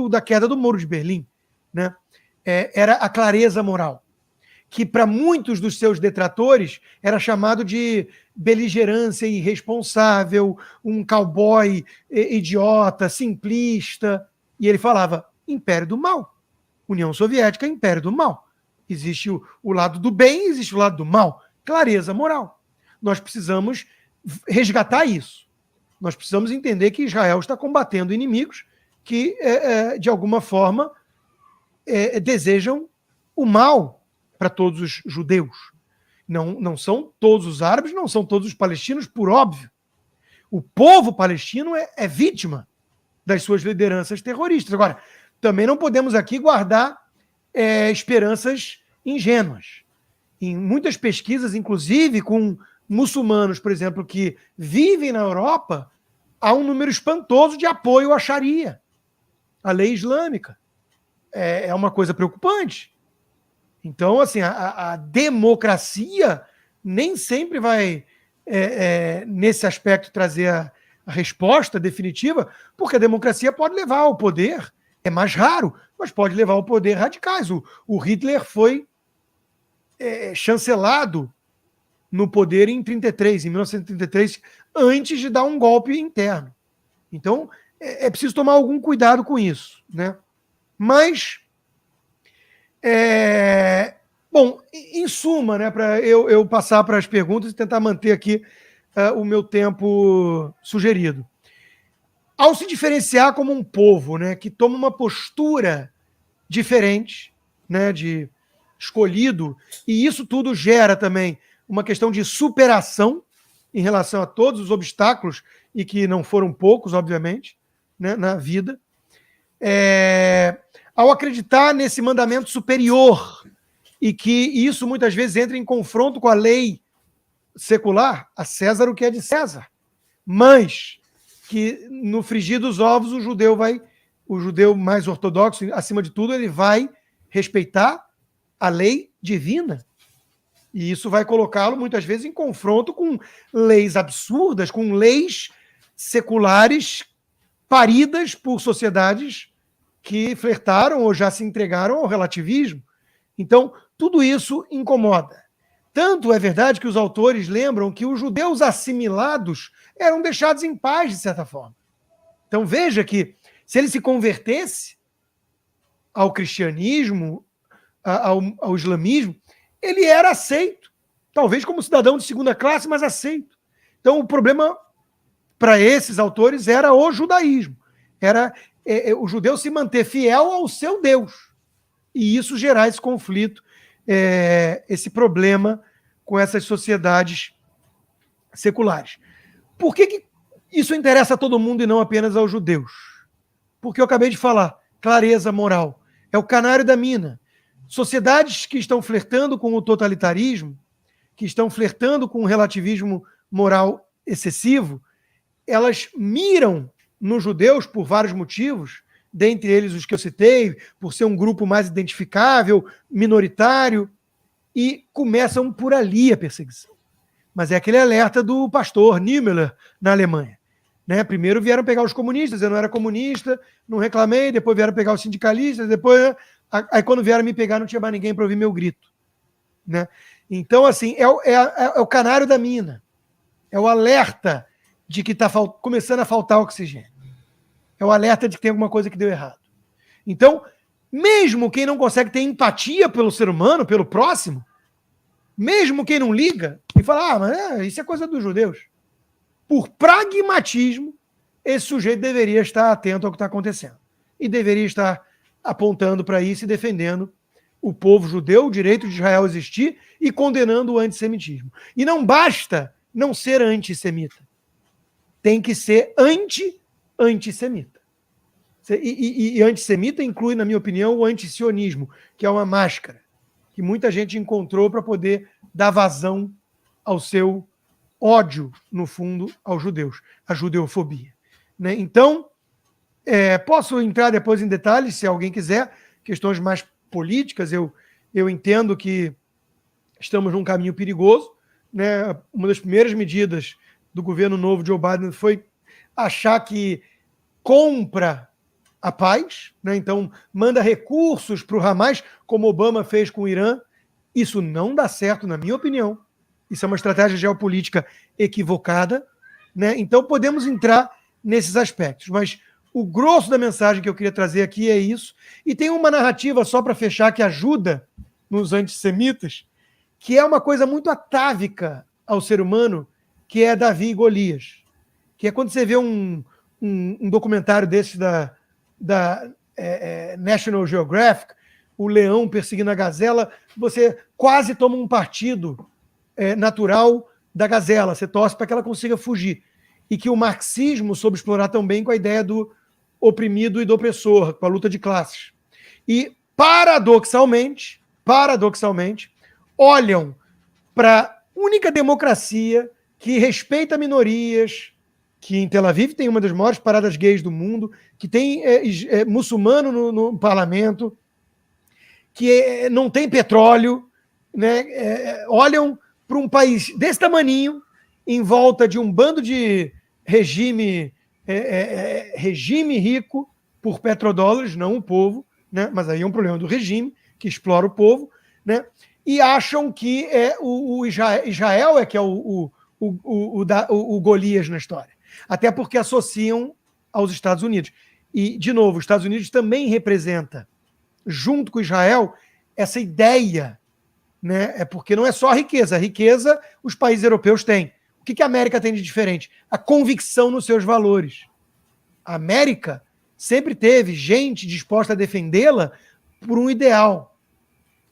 da queda do Muro de Berlim. Né? Era a clareza moral, que para muitos dos seus detratores era chamado de beligerância irresponsável, um cowboy idiota, simplista. E ele falava, império do mal. União Soviética, império do mal. Existe o lado do bem, existe o lado do mal. Clareza moral. Nós precisamos resgatar isso. Nós precisamos entender que Israel está combatendo inimigos que, de alguma forma, desejam o mal para todos os judeus. Não são todos os árabes, não são todos os palestinos, por óbvio. O povo palestino é vítima das suas lideranças terroristas. Agora, também não podemos aqui guardar esperanças ingênuas. Em muitas pesquisas, inclusive com muçulmanos, por exemplo, que vivem na Europa, há um número espantoso de apoio à Sharia, à lei islâmica. É uma coisa preocupante. Então, assim, a democracia nem sempre vai, nesse aspecto, trazer resposta definitiva, porque a democracia pode levar ao poder, é mais raro, mas pode levar ao poder radicais. O Hitler foi chancelado no poder em 1933, antes de dar um golpe interno. Então, é preciso tomar algum cuidado com isso, né? Mas, bom, em suma, né, para eu passar para as perguntas e tentar manter aqui o meu tempo sugerido. Ao se diferenciar como um povo, né, que toma uma postura diferente, né, de escolhido, e isso tudo gera também uma questão de superação em relação a todos os obstáculos, e que não foram poucos, obviamente, né, na vida. Ao acreditar nesse mandamento superior, e que isso muitas vezes entra em confronto com a lei secular, a César o que é de César, mas que no frigir dos ovos o judeu mais ortodoxo, acima de tudo, ele vai respeitar a lei divina. E isso vai colocá-lo, muitas vezes, em confronto com leis absurdas, com leis seculares paridas por sociedades que flertaram ou já se entregaram ao relativismo. Então, tudo isso incomoda. Tanto é verdade que os autores lembram que os judeus assimilados eram deixados em paz, de certa forma. Então, veja que, se ele se convertesse ao cristianismo, ao islamismo, ele era aceito, talvez como cidadão de segunda classe, mas aceito. Então, o problema para esses autores era o judaísmo, era o judeu se manter fiel ao seu Deus, e isso gerar esse conflito, esse problema com essas sociedades seculares. Por que isso interessa a todo mundo e não apenas aos judeus? Porque eu acabei de falar, clareza moral, é o canário da mina. Sociedades que estão flertando com o totalitarismo, que estão flertando com o relativismo moral excessivo, elas miram nos judeus por vários motivos, dentre eles os que eu citei, por ser um grupo mais identificável, minoritário, e começam por ali a perseguição. Mas é aquele alerta do pastor Niemöller na Alemanha. Né? Primeiro vieram pegar os comunistas, eu não era comunista, não reclamei, depois vieram pegar os sindicalistas, depois... Aí quando vieram me pegar não tinha mais ninguém para ouvir meu grito. Né? Então, assim, é o canário da mina. É o alerta de que está começando a faltar oxigênio. É o alerta de que tem alguma coisa que deu errado. Então, mesmo quem não consegue ter empatia pelo ser humano, pelo próximo, mesmo quem não liga e fala, mas isso é coisa dos judeus, por pragmatismo, esse sujeito deveria estar atento ao que está acontecendo. E deveria estar apontando para isso e defendendo o povo judeu, o direito de Israel existir e condenando o antissemitismo. E não basta não ser antissemita. Tem que ser anti-antissemita. E antissemita inclui, na minha opinião, o antisionismo, que é uma máscara que muita gente encontrou para poder dar vazão ao seu ódio, no fundo, aos judeus, a judeofobia. Né? Então, posso entrar depois em detalhes, se alguém quiser, questões mais políticas. Eu entendo que estamos num caminho perigoso. Né? Uma das primeiras medidas do governo novo Joe Biden foi achar que compra a paz, né? Então manda recursos para o Hamas, como Obama fez com o Irã. Isso não dá certo, na minha opinião. Isso é uma estratégia geopolítica equivocada. Né? Então podemos entrar nesses aspectos, mas o grosso da mensagem que eu queria trazer aqui é isso. E tem uma narrativa, só para fechar, que ajuda nos antissemitas, que é uma coisa muito atávica ao ser humano, que é Davi e Golias. Que é quando você vê um documentário desse da National Geographic, o leão perseguindo a gazela, você quase toma um partido natural da gazela, você torce para que ela consiga fugir. E que o marxismo soube explorar também com a ideia do oprimido e do opressor, com a luta de classes. E, paradoxalmente, olham para a única democracia que respeita minorias, que em Tel Aviv tem uma das maiores paradas gays do mundo, que tem muçulmano no parlamento, que não tem petróleo, né? Olham para um país desse tamaninho, em volta de um bando de regime rico por petrodólares, não o povo, né? Mas aí é um problema do regime que explora o povo, né? E acham que o Israel é que é o Golias na história. Até porque associam aos Estados Unidos. E, de novo, os Estados Unidos também representa, junto com Israel, essa ideia, né? É porque não é só a riqueza os países europeus têm. O que a América tem de diferente? A convicção nos seus valores. A América sempre teve gente disposta a defendê-la por um ideal.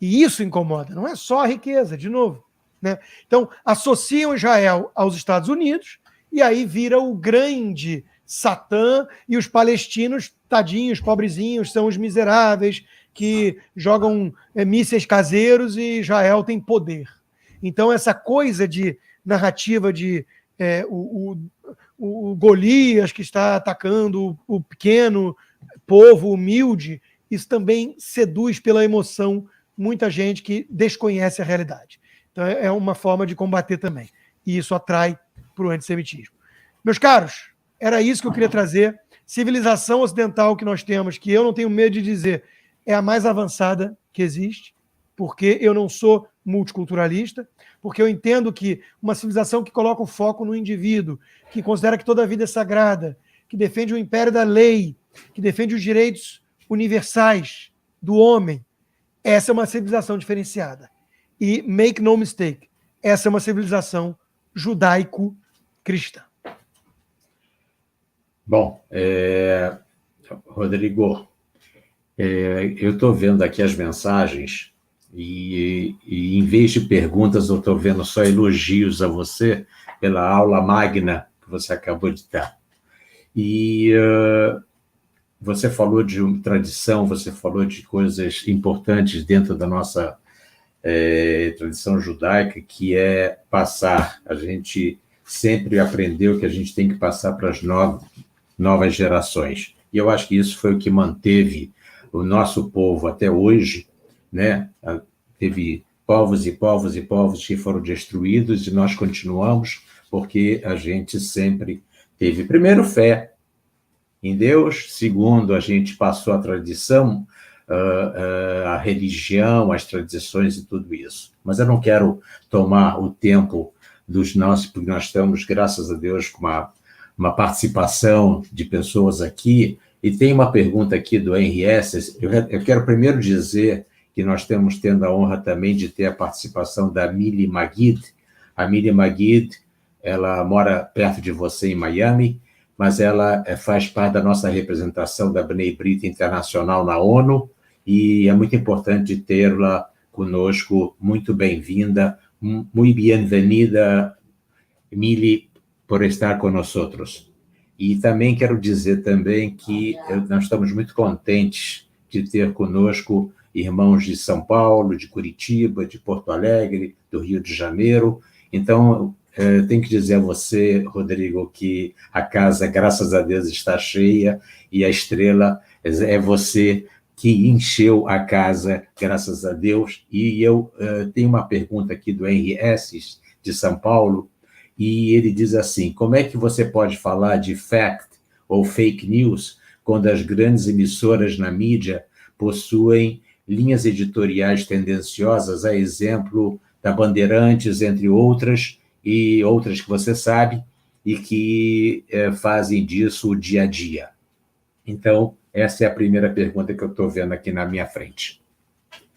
E isso incomoda, não é só a riqueza, de novo, né? Então, associam Israel aos Estados Unidos e aí vira o grande Satã e os palestinos, tadinhos, pobrezinhos, são os miseráveis que jogam mísseis caseiros e Israel tem poder. Então, essa coisa de narrativa de o Golias que está atacando o pequeno povo humilde, isso também seduz pela emoção muita gente que desconhece a realidade. Então, é uma forma de combater também. E isso atrai para o antissemitismo. Meus caros, era isso que eu queria trazer. Civilização ocidental que nós temos, que eu não tenho medo de dizer, é a mais avançada que existe, porque eu não sou multiculturalista, porque eu entendo que uma civilização que coloca o foco no indivíduo, que considera que toda a vida é sagrada, que defende o império da lei, que defende os direitos universais do homem, essa é uma civilização diferenciada. E, make no mistake, essa é uma civilização judaico-cristã. Bom, Rodrigo, eu estou vendo aqui as mensagens e em vez de perguntas, eu estou vendo só elogios a você pela aula magna que você acabou de dar. E você falou de tradição, você falou de coisas importantes dentro da nossa tradição judaica, que é passar. A gente sempre aprendeu que a gente tem que passar para as novas gerações. E eu acho que isso foi o que manteve o nosso povo até hoje, né? Teve povos e povos e povos que foram destruídos e nós continuamos porque a gente sempre teve, primeiro, fé em Deus, segundo, a gente passou a tradição, a religião, as tradições e tudo isso. Mas eu não quero tomar o tempo dos nossos, porque nós estamos, graças a Deus, com uma participação de pessoas aqui, e tem uma pergunta aqui do Henry S. Eu quero primeiro dizer que nós estamos tendo a honra também de ter a participação da Mili Magid. A Mili Magid, ela mora perto de você em Miami, mas ela faz parte da nossa representação da Bnei Brit Internacional na ONU, e é muito importante tê-la conosco. Muito bem-vinda, muito bem-vinda, Mili, por estar conosco. E também quero dizer também que nós estamos muito contentes de ter conosco irmãos de São Paulo, de Curitiba, de Porto Alegre, do Rio de Janeiro. Então, tenho que dizer a você, Rodrigo, que a casa, graças a Deus, está cheia e a estrela é você que encheu a casa, graças a Deus. E eu tenho uma pergunta aqui do Henry S., de São Paulo, e ele diz assim: como é que você pode falar de fact ou fake news quando as grandes emissoras na mídia possuem linhas editoriais tendenciosas, a exemplo da Bandeirantes, entre outras, e outras que você sabe, e que fazem disso o dia a dia? Então, essa é a primeira pergunta que eu estou vendo aqui na minha frente.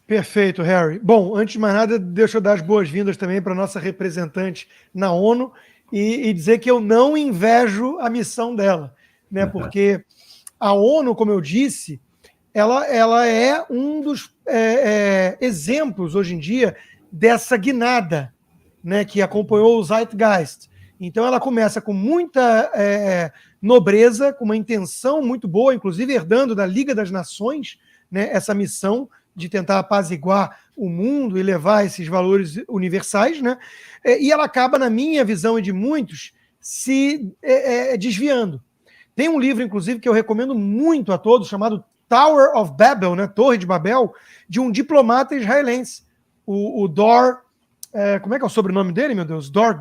Perfeito, Harry. Bom, antes de mais nada, deixa eu dar as boas-vindas também para a nossa representante na ONU e dizer que eu não invejo a missão dela, né? Porque a ONU, como eu disse, ela é um dos exemplos hoje em dia dessa guinada, né, que acompanhou o Zeitgeist. Então ela começa com muita nobreza, com uma intenção muito boa, inclusive herdando da Liga das Nações, né, essa missão de tentar apaziguar o mundo e levar esses valores universais, né? E ela acaba, na minha visão e de muitos, se desviando. Tem um livro, inclusive, que eu recomendo muito a todos, chamado Tower of Babel, né? Torre de Babel, de um diplomata israelense, o Dor... como é que é o sobrenome dele, meu Deus? Dor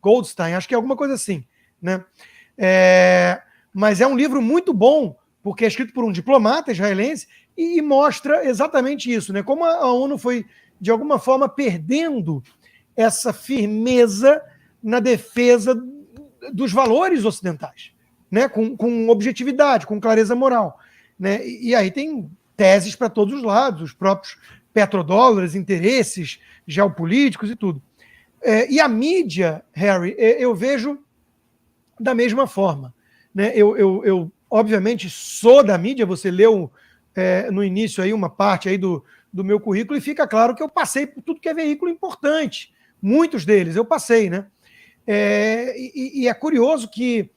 Goldstein, acho que é alguma coisa assim, né? Mas é um livro muito bom, porque é escrito por um diplomata israelense e mostra exatamente isso, né? Como a ONU foi, de alguma forma, perdendo essa firmeza na defesa dos valores ocidentais, né? Com objetividade, com clareza moral, né? E aí tem teses para todos os lados, os próprios petrodólares, interesses geopolíticos e tudo. E a mídia, Harry, eu vejo da mesma forma, né? Eu obviamente, sou da mídia, você leu no início aí uma parte aí do meu currículo e fica claro que eu passei por tudo que é veículo importante. Muitos deles eu passei, né? E é curioso que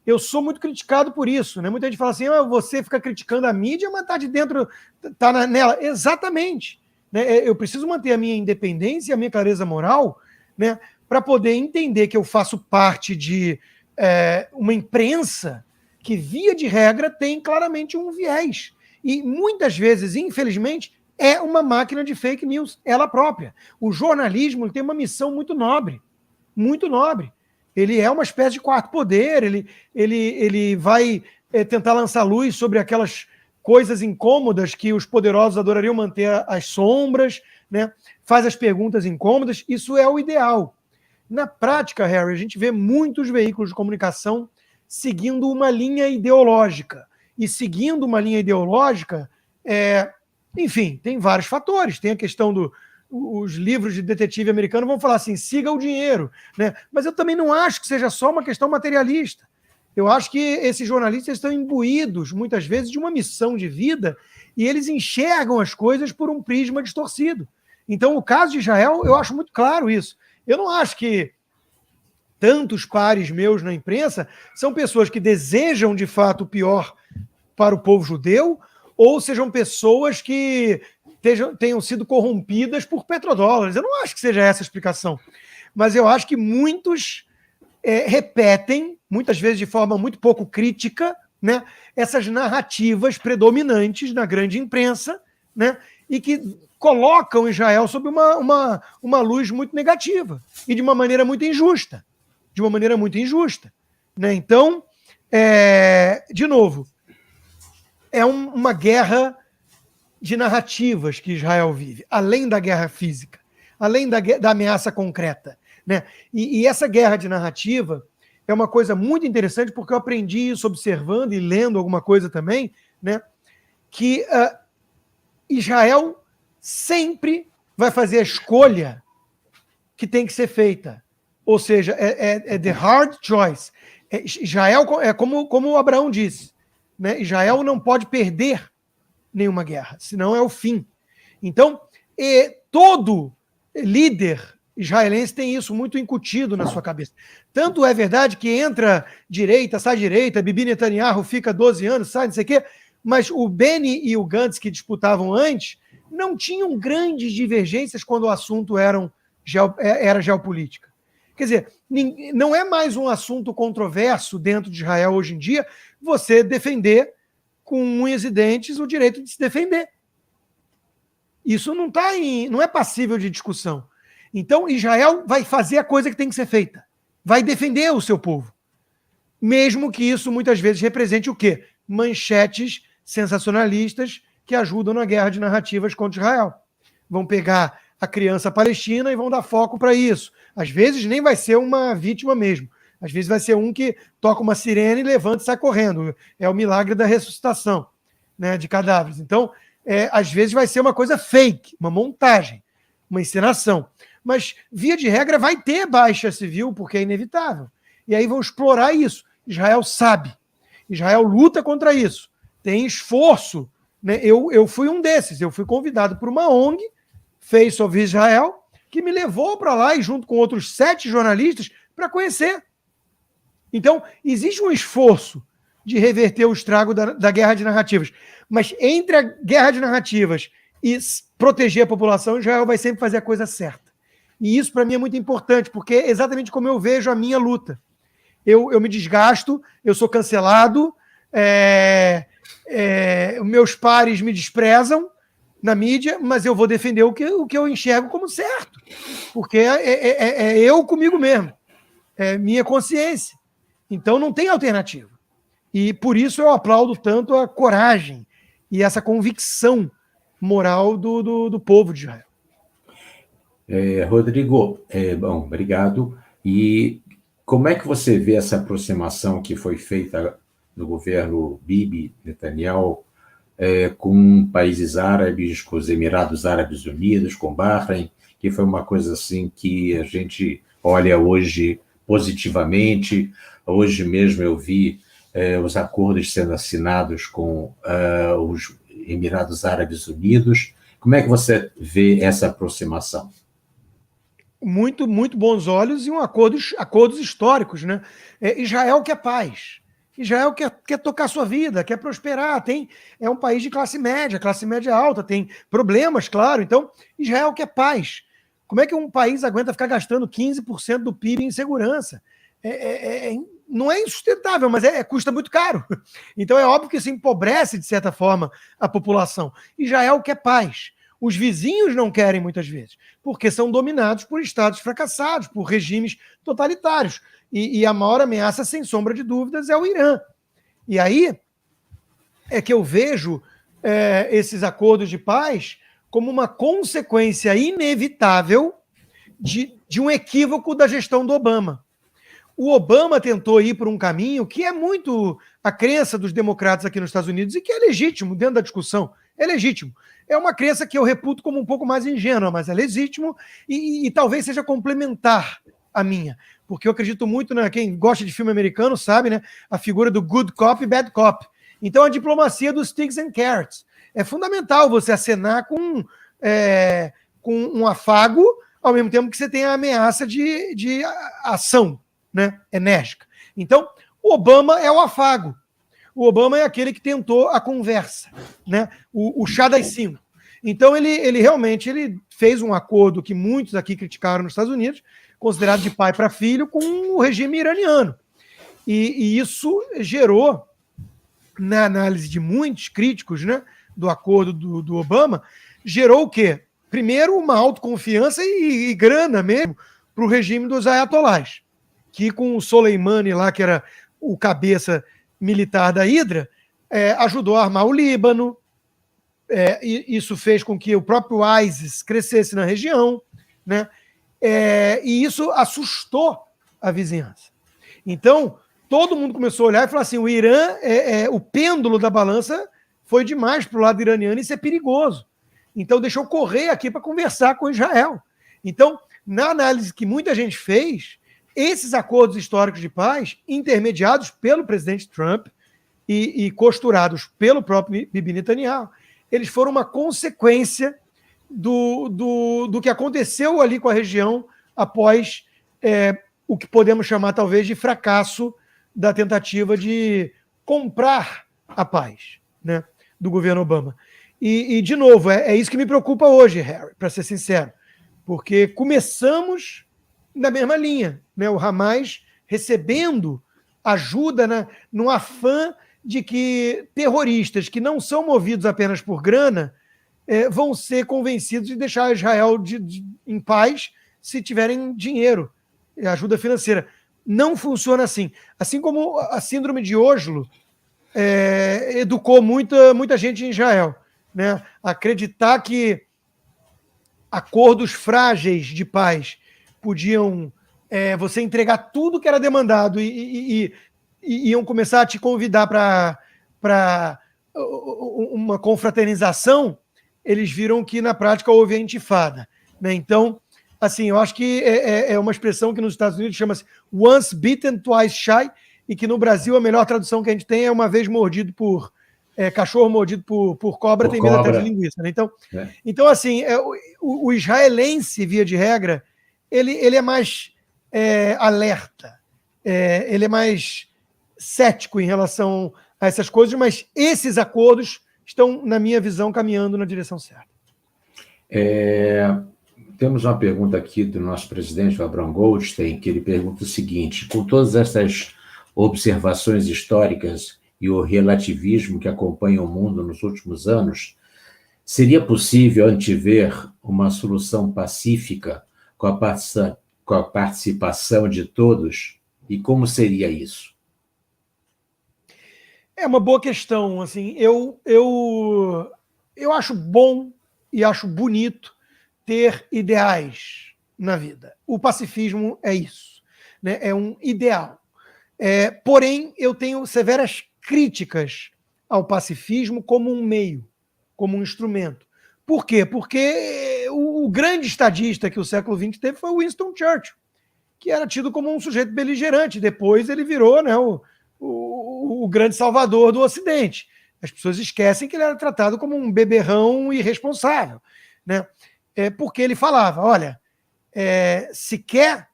eu sou muito criticado por isso, né? Muita gente fala assim, você fica criticando a mídia, mas está de dentro, está nela. Exatamente. Né? Eu preciso manter a minha independência e a minha clareza moral, né? Para poder entender que eu faço parte de uma imprensa que, via de regra, tem claramente um viés. E muitas vezes, infelizmente, é uma máquina de fake news, ela própria. O jornalismo tem uma missão muito nobre. Muito nobre. Ele é uma espécie de quarto poder, ele vai tentar lançar luz sobre aquelas coisas incômodas que os poderosos adorariam manter às sombras, né? Faz as perguntas incômodas, isso é o ideal. Na prática, Harry, a gente vê muitos veículos de comunicação seguindo uma linha ideológica. E seguindo uma linha ideológica, enfim, tem vários fatores. Tem a questão os livros de detetive americano vão falar assim, siga o dinheiro, né? Mas eu também não acho que seja só uma questão materialista. Eu acho que esses jornalistas estão imbuídos, muitas vezes, de uma missão de vida e eles enxergam as coisas por um prisma distorcido. Então, o caso de Israel, eu acho muito claro isso. Eu não acho que tantos pares meus na imprensa são pessoas que desejam, de fato, o pior para o povo judeu ou sejam pessoas que tenham sido corrompidas por petrodólares. Eu não acho que seja essa a explicação. Mas eu acho que muitos repetem, muitas vezes de forma muito pouco crítica, né, essas narrativas predominantes na grande imprensa, né, e que colocam Israel sob uma luz muito negativa e de uma maneira muito injusta. De uma maneira muito injusta. Né? Então, de novo, é uma guerra de narrativas que Israel vive, além da guerra física, além da ameaça concreta. Né? E essa guerra de narrativa é uma coisa muito interessante, porque eu aprendi isso observando e lendo alguma coisa também, né? Que Israel sempre vai fazer a escolha que tem que ser feita. Ou seja, é the hard choice. Israel é como Abraão disse, né? Israel não pode perder nenhuma guerra, senão é o fim. Então, todo líder israelense tem isso muito incutido na sua cabeça. Tanto é verdade que entra direita, sai direita, Bibi Netanyahu fica 12 anos, sai não sei o quê, mas o Benny e o Gantz, que disputavam antes, não tinham grandes divergências quando o assunto era geopolítica. Quer dizer, não é mais um assunto controverso dentro de Israel hoje em dia você defender com unhas e dentes o direito de se defender. Isso não é passível de discussão. Então, Israel vai fazer a coisa que tem que ser feita. Vai defender o seu povo. Mesmo que isso muitas vezes represente o quê? Manchetes sensacionalistas que ajudam na guerra de narrativas contra Israel. Vão pegar a criança palestina e vão dar foco para isso. Às vezes nem vai ser uma vítima mesmo. Às vezes vai ser um que toca uma sirene, levanta e sai correndo. É o milagre da ressuscitação, né, de cadáveres. Então, às vezes vai ser uma coisa fake, uma montagem, uma encenação. Mas, via de regra, vai ter baixa civil, porque é inevitável. E aí vão explorar isso. Israel sabe. Israel luta contra isso. Tem esforço. Né? Eu fui um desses. Eu fui convidado por uma ONG, Face of Israel, que me levou para lá e junto com outros 7 jornalistas para conhecer. Então, existe um esforço de reverter o estrago da guerra de narrativas. Mas entre a guerra de narrativas e proteger a população, Israel vai sempre fazer a coisa certa. E isso, para mim, é muito importante, porque é exatamente como eu vejo a minha luta. Eu me desgasto, eu sou cancelado, meus pares me desprezam na mídia, mas eu vou defender o que eu enxergo como certo, porque é eu comigo mesmo, é minha consciência. Então não tem alternativa. E por isso eu aplaudo tanto a coragem e essa convicção moral do povo de Israel. Rodrigo, bom, obrigado. E como é que você vê essa aproximação que foi feita no governo Bibi Netanyahu com países árabes, com os Emirados Árabes Unidos, com Bahrein, que foi uma coisa assim que a gente olha hoje positivamente. Hoje mesmo eu vi os acordos sendo assinados com os Emirados Árabes Unidos. Como é que você vê essa aproximação? Muito, muito bons olhos e acordos históricos, né? Israel quer paz. Israel quer tocar sua vida, quer prosperar. É um país de classe média alta, tem problemas, claro. Então, Israel quer paz. Como é que um país aguenta ficar gastando 15% do PIB em segurança? Não é insustentável, mas custa muito caro. Então é óbvio que isso empobrece, de certa forma, a população. Israel quer paz. Os vizinhos não querem muitas vezes, porque são dominados por estados fracassados, por regimes totalitários. E a maior ameaça, sem sombra de dúvidas, é o Irã. E aí é que eu vejo esses acordos de paz como uma consequência inevitável de um equívoco da gestão do Obama. O Obama tentou ir por um caminho que é muito a crença dos democratas aqui nos Estados Unidos e que é legítimo dentro da discussão. É legítimo. É uma crença que eu reputo como um pouco mais ingênua, mas é legítimo e talvez seja complementar à minha. Porque eu acredito muito, quem gosta de filme americano sabe, né? A figura do good cop e bad cop. Então a diplomacia dos sticks and carrots. É fundamental você acenar com um afago, ao mesmo tempo que você tem a ameaça de ação, né, enérgica. Então, o Obama é o afago. O Obama é aquele que tentou a conversa, né? O chá das 5. Então, ele realmente fez um acordo que muitos aqui criticaram nos Estados Unidos, considerado de pai para filho, com o regime iraniano. E isso gerou, na análise de muitos críticos, né, do acordo do Obama, gerou o quê? Primeiro, uma autoconfiança e grana mesmo para o regime dos ayatolás, que com o Soleimani lá, que era o cabeça militar da Hidra, ajudou a armar o Líbano, e isso fez com que o próprio ISIS crescesse na região, né? E isso assustou a vizinhança. Então, todo mundo começou a olhar e falar assim, o Irã, o pêndulo da balança foi demais para o lado iraniano, e isso é perigoso. Então, deixa eu correr aqui para conversar com Israel. Então, na análise que muita gente fez, esses acordos históricos de paz, intermediados pelo presidente Trump e costurados pelo próprio Bibi Netanyahu, eles foram uma consequência do que aconteceu ali com a região após o que podemos chamar, talvez, de fracasso da tentativa de comprar a paz, né, do governo Obama. E de novo, é isso que me preocupa hoje, Harry, para ser sincero, porque começamos na mesma linha, né? O Hamas recebendo ajuda no afã de que terroristas que não são movidos apenas por grana vão ser convencidos de deixar Israel em paz se tiverem dinheiro, ajuda financeira. Não funciona assim. Assim como a síndrome de Oslo educou muita gente em Israel, né? Acreditar que acordos frágeis de paz podiam você entregar tudo que era demandado e iam começar a te convidar para uma confraternização, eles viram que na prática houve a intifada, né? Então, assim, eu acho que é uma expressão que nos Estados Unidos chama-se once bitten, twice shy, e que no Brasil a melhor tradução que a gente tem é uma vez mordido por cachorro mordido por cobra, tem medo até de linguiça, né? Então assim, o israelense, via de regra, ele é mais alerta, ele é mais cético em relação a essas coisas, mas esses acordos estão, na minha visão, caminhando na direção certa. Temos uma pergunta aqui do nosso presidente, o Abraham Goldstein, que ele pergunta o seguinte: com todas essas observações históricas e o relativismo que acompanha o mundo nos últimos anos, seria possível antever uma solução pacífica com a participação de todos? E como seria isso? É uma boa questão. Assim, eu acho bom e acho bonito ter ideais na vida. O pacifismo é isso, né? É um ideal. Porém, eu tenho severas críticas ao pacifismo como um meio, como um instrumento. Por quê? Porque o grande estadista que o século XX teve foi Winston Churchill, que era tido como um sujeito beligerante. Depois ele virou, né, o grande salvador do Ocidente. As pessoas esquecem que ele era tratado como um beberrão irresponsável, né? Porque ele falava, olha, se quer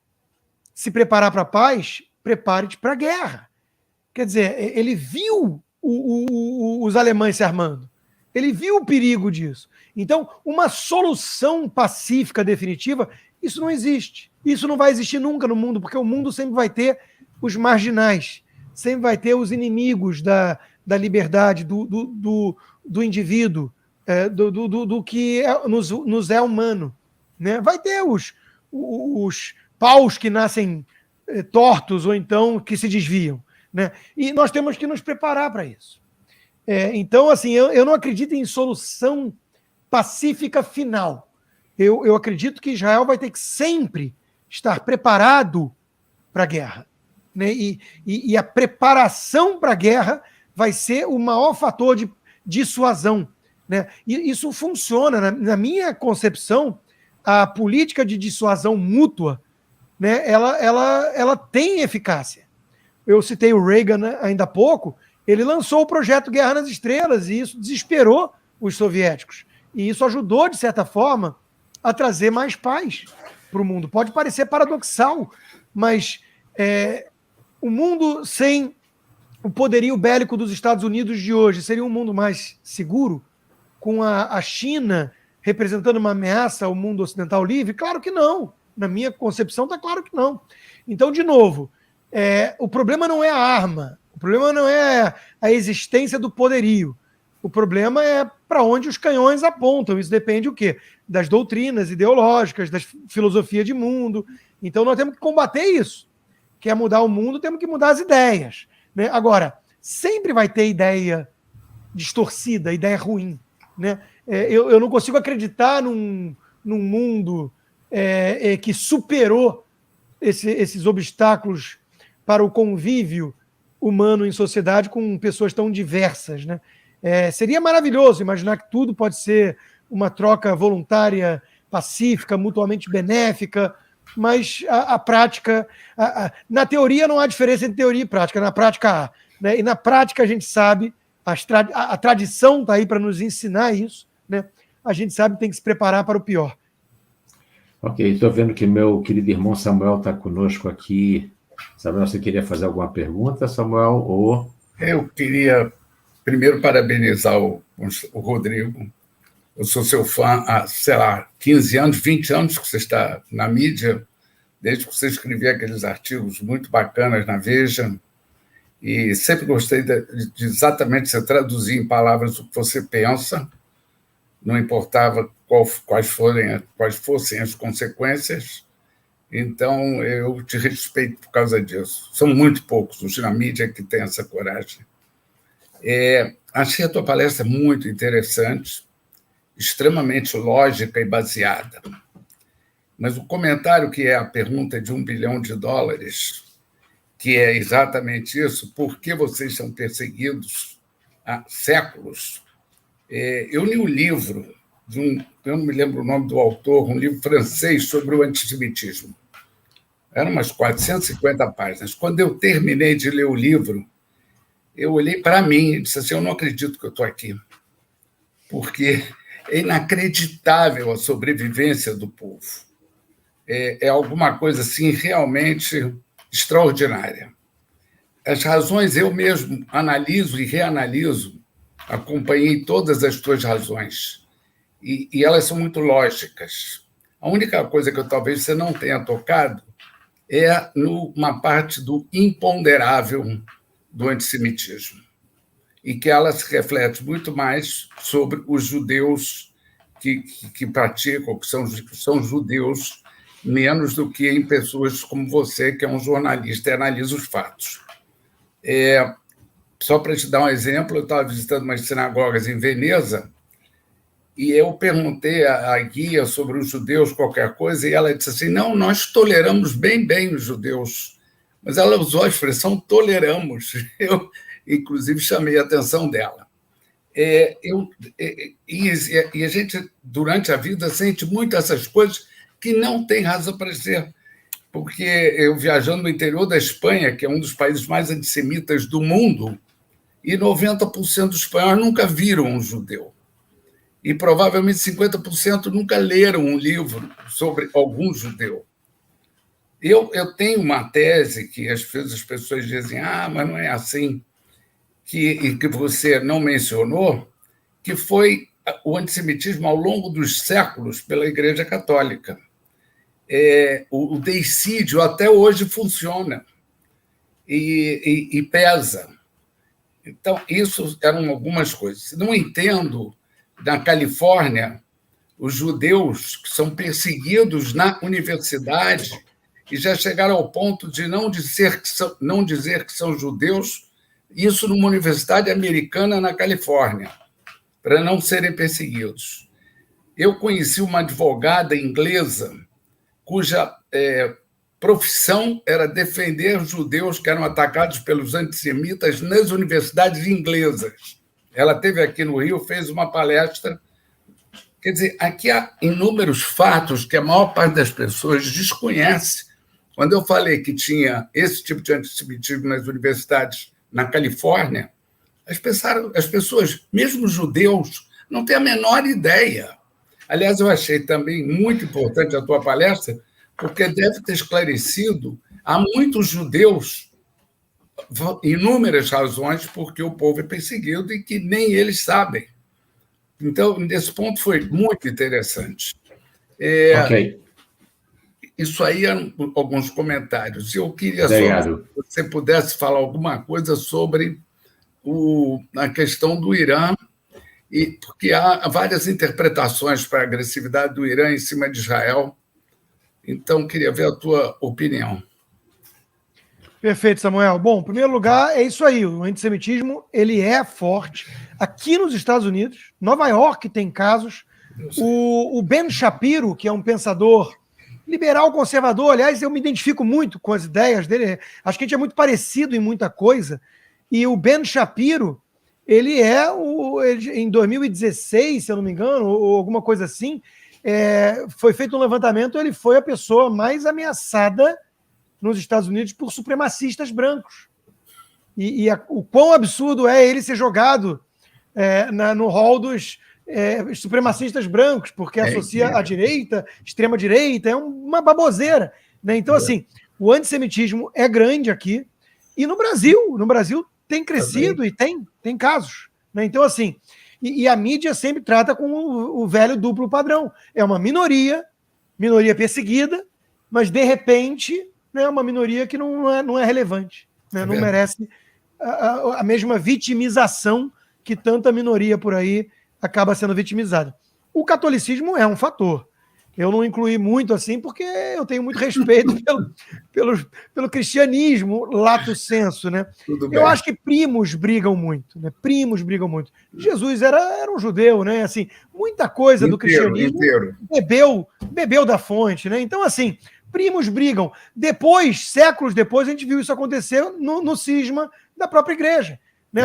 se preparar para a paz, prepare-te para a guerra. Quer dizer, ele viu os alemães se armando. Ele viu o perigo disso. Então, uma solução pacífica definitiva, isso não existe. Isso não vai existir nunca no mundo, porque o mundo sempre vai ter os marginais, sempre vai ter os inimigos da liberdade, do indivíduo, do que nos é humano. Né? Vai ter os paus que nascem tortos ou então que se desviam. Né? E nós temos que nos preparar para isso. Então, assim, eu não acredito em solução pacífica final. Eu acredito que Israel vai ter que sempre estar preparado para a guerra. Né? E a preparação para a guerra vai ser o maior fator de dissuasão. Né? E isso funciona. Na minha concepção, a política de dissuasão mútua, né, ela tem eficácia. Eu citei o Reagan, né, ainda há pouco, ele lançou o projeto Guerra nas Estrelas e isso desesperou os soviéticos. E isso ajudou, de certa forma, a trazer mais paz para o mundo. Pode parecer paradoxal, mas o mundo sem o poderio bélico dos Estados Unidos de hoje seria um mundo mais seguro, com a China representando uma ameaça ao mundo ocidental livre? Claro que não. Na minha concepção, está claro que não. Então, de novo, o problema não é a arma, o problema não é a existência do poderio. O problema é para onde os canhões apontam. Isso depende o quê? Das doutrinas ideológicas, da filosofia de mundo. Então, nós temos que combater isso. Quer mudar o mundo, temos que mudar as ideias. Né? Agora, sempre vai ter ideia distorcida, ideia ruim. Né? Eu não consigo acreditar num mundo que superou esses obstáculos para o convívio humano em sociedade com pessoas tão diversas. Né? Seria maravilhoso imaginar que tudo pode ser uma troca voluntária, pacífica, mutuamente benéfica, mas a prática... na teoria não há diferença entre teoria e prática, na prática há. Né? E na prática a gente sabe, a tradição está aí para nos ensinar isso, né? A gente sabe que tem que se preparar para o pior. Ok, estou vendo que meu querido irmão Samuel está conosco aqui. Samuel, você queria fazer alguma pergunta, Samuel? Eu queria primeiro parabenizar o Rodrigo. Eu sou seu fã há, 15 anos, 20 anos que você está na mídia, desde que você escrevia aqueles artigos muito bacanas na Veja, e sempre gostei de exatamente você traduzir em palavras o que você pensa, não importava quais fossem as consequências. Então, eu te respeito por causa disso. São muito poucos os na mídia que têm essa coragem. Achei a tua palestra muito interessante, extremamente lógica e baseada. Mas o comentário, que é a pergunta de $1 bilhão, que é exatamente isso, por que vocês são perseguidos há séculos? Eu li um livro, eu não me lembro o nome do autor, um livro francês sobre o antissemitismo. Eram umas 450 páginas. Quando eu terminei de ler o livro, eu olhei para mim e disse assim, eu não acredito que eu estou aqui, porque é inacreditável a sobrevivência do povo. É alguma coisa assim realmente extraordinária. As razões eu mesmo analiso e reanaliso, acompanhei todas as tuas razões, e elas são muito lógicas. A única coisa que talvez você não tenha tocado é numa parte do imponderável do antissemitismo, e que ela se reflete muito mais sobre os judeus que praticam, que são judeus, menos do que em pessoas como você, que é um jornalista e analisa os fatos. só para te dar um exemplo, eu estava visitando umas sinagogas em Veneza e eu perguntei à guia sobre os judeus, qualquer coisa, e ela disse assim, não, nós toleramos bem os judeus. Mas ela usou a expressão toleramos. Eu, inclusive, chamei a atenção dela. E a gente, durante a vida, sente muito essas coisas que não tem razão para ser. Porque eu, viajando no interior da Espanha, que é um dos países mais antissemitas do mundo, e 90% dos espanhóis nunca viram um judeu. E provavelmente 50% nunca leram um livro sobre algum judeu. Eu tenho uma tese que às vezes as pessoas dizem, mas não é assim, que você não mencionou, que foi o antissemitismo ao longo dos séculos pela Igreja Católica. O deicídio até hoje funciona e pesa. Então, isso eram algumas coisas. Não entendo, na Califórnia, os judeus que são perseguidos na universidade e já chegaram ao ponto de não dizer que são judeus, isso numa universidade americana na Califórnia, para não serem perseguidos. Eu conheci uma advogada inglesa cuja profissão era defender judeus que eram atacados pelos antissemitas nas universidades inglesas. Ela esteve aqui no Rio, fez uma palestra. Quer dizer, aqui há inúmeros fatos que a maior parte das pessoas desconhece. Quando eu falei que tinha esse tipo de antissemitismo nas universidades na Califórnia, as pessoas, mesmo judeus, não têm a menor ideia. Aliás, eu achei também muito importante a tua palestra, porque deve ter esclarecido a muitos judeus inúmeras razões porque o povo é perseguido e que nem eles sabem. Então, nesse ponto foi muito interessante. Ok. Isso aí eram alguns comentários. Eu queria só que você pudesse falar alguma coisa sobre a questão do Irã, porque há várias interpretações para a agressividade do Irã em cima de Israel. Então, queria ver a tua opinião. Perfeito, Samuel. Bom, em primeiro lugar, é isso aí. O antissemitismo ele é forte. Aqui nos Estados Unidos, Nova York tem casos. O Ben Shapiro, que é um pensador liberal conservador, aliás, eu me identifico muito com as ideias dele. Acho que a gente é muito parecido em muita coisa. E o Ben Shapiro, ele em 2016, se eu não me engano, ou alguma coisa assim, foi feito um levantamento, ele foi a pessoa mais ameaçada nos Estados Unidos por supremacistas brancos. O quão absurdo é ele ser jogado no hall dos supremacistas brancos, porque associa a direita, extrema-direita, é uma baboseira. Né? Então, assim, o antissemitismo é grande aqui, e no Brasil tem crescido e tem casos. Né? Então, assim, e a mídia sempre trata com o velho duplo padrão. É uma minoria perseguida, mas, de repente, é uma minoria que não é relevante, né? Não merece a mesma vitimização que tanta minoria por aí acaba sendo vitimizada. O catolicismo é um fator. Eu não incluí muito assim, porque eu tenho muito respeito pelo cristianismo, lato sensu, né? Eu acho que primos brigam muito, né? Primos brigam muito. Jesus era um judeu, né? Assim, muita coisa do cristianismo bebeu da fonte, né? Então, assim, primos brigam. Depois, séculos depois, a gente viu isso acontecer no cisma da própria igreja, né?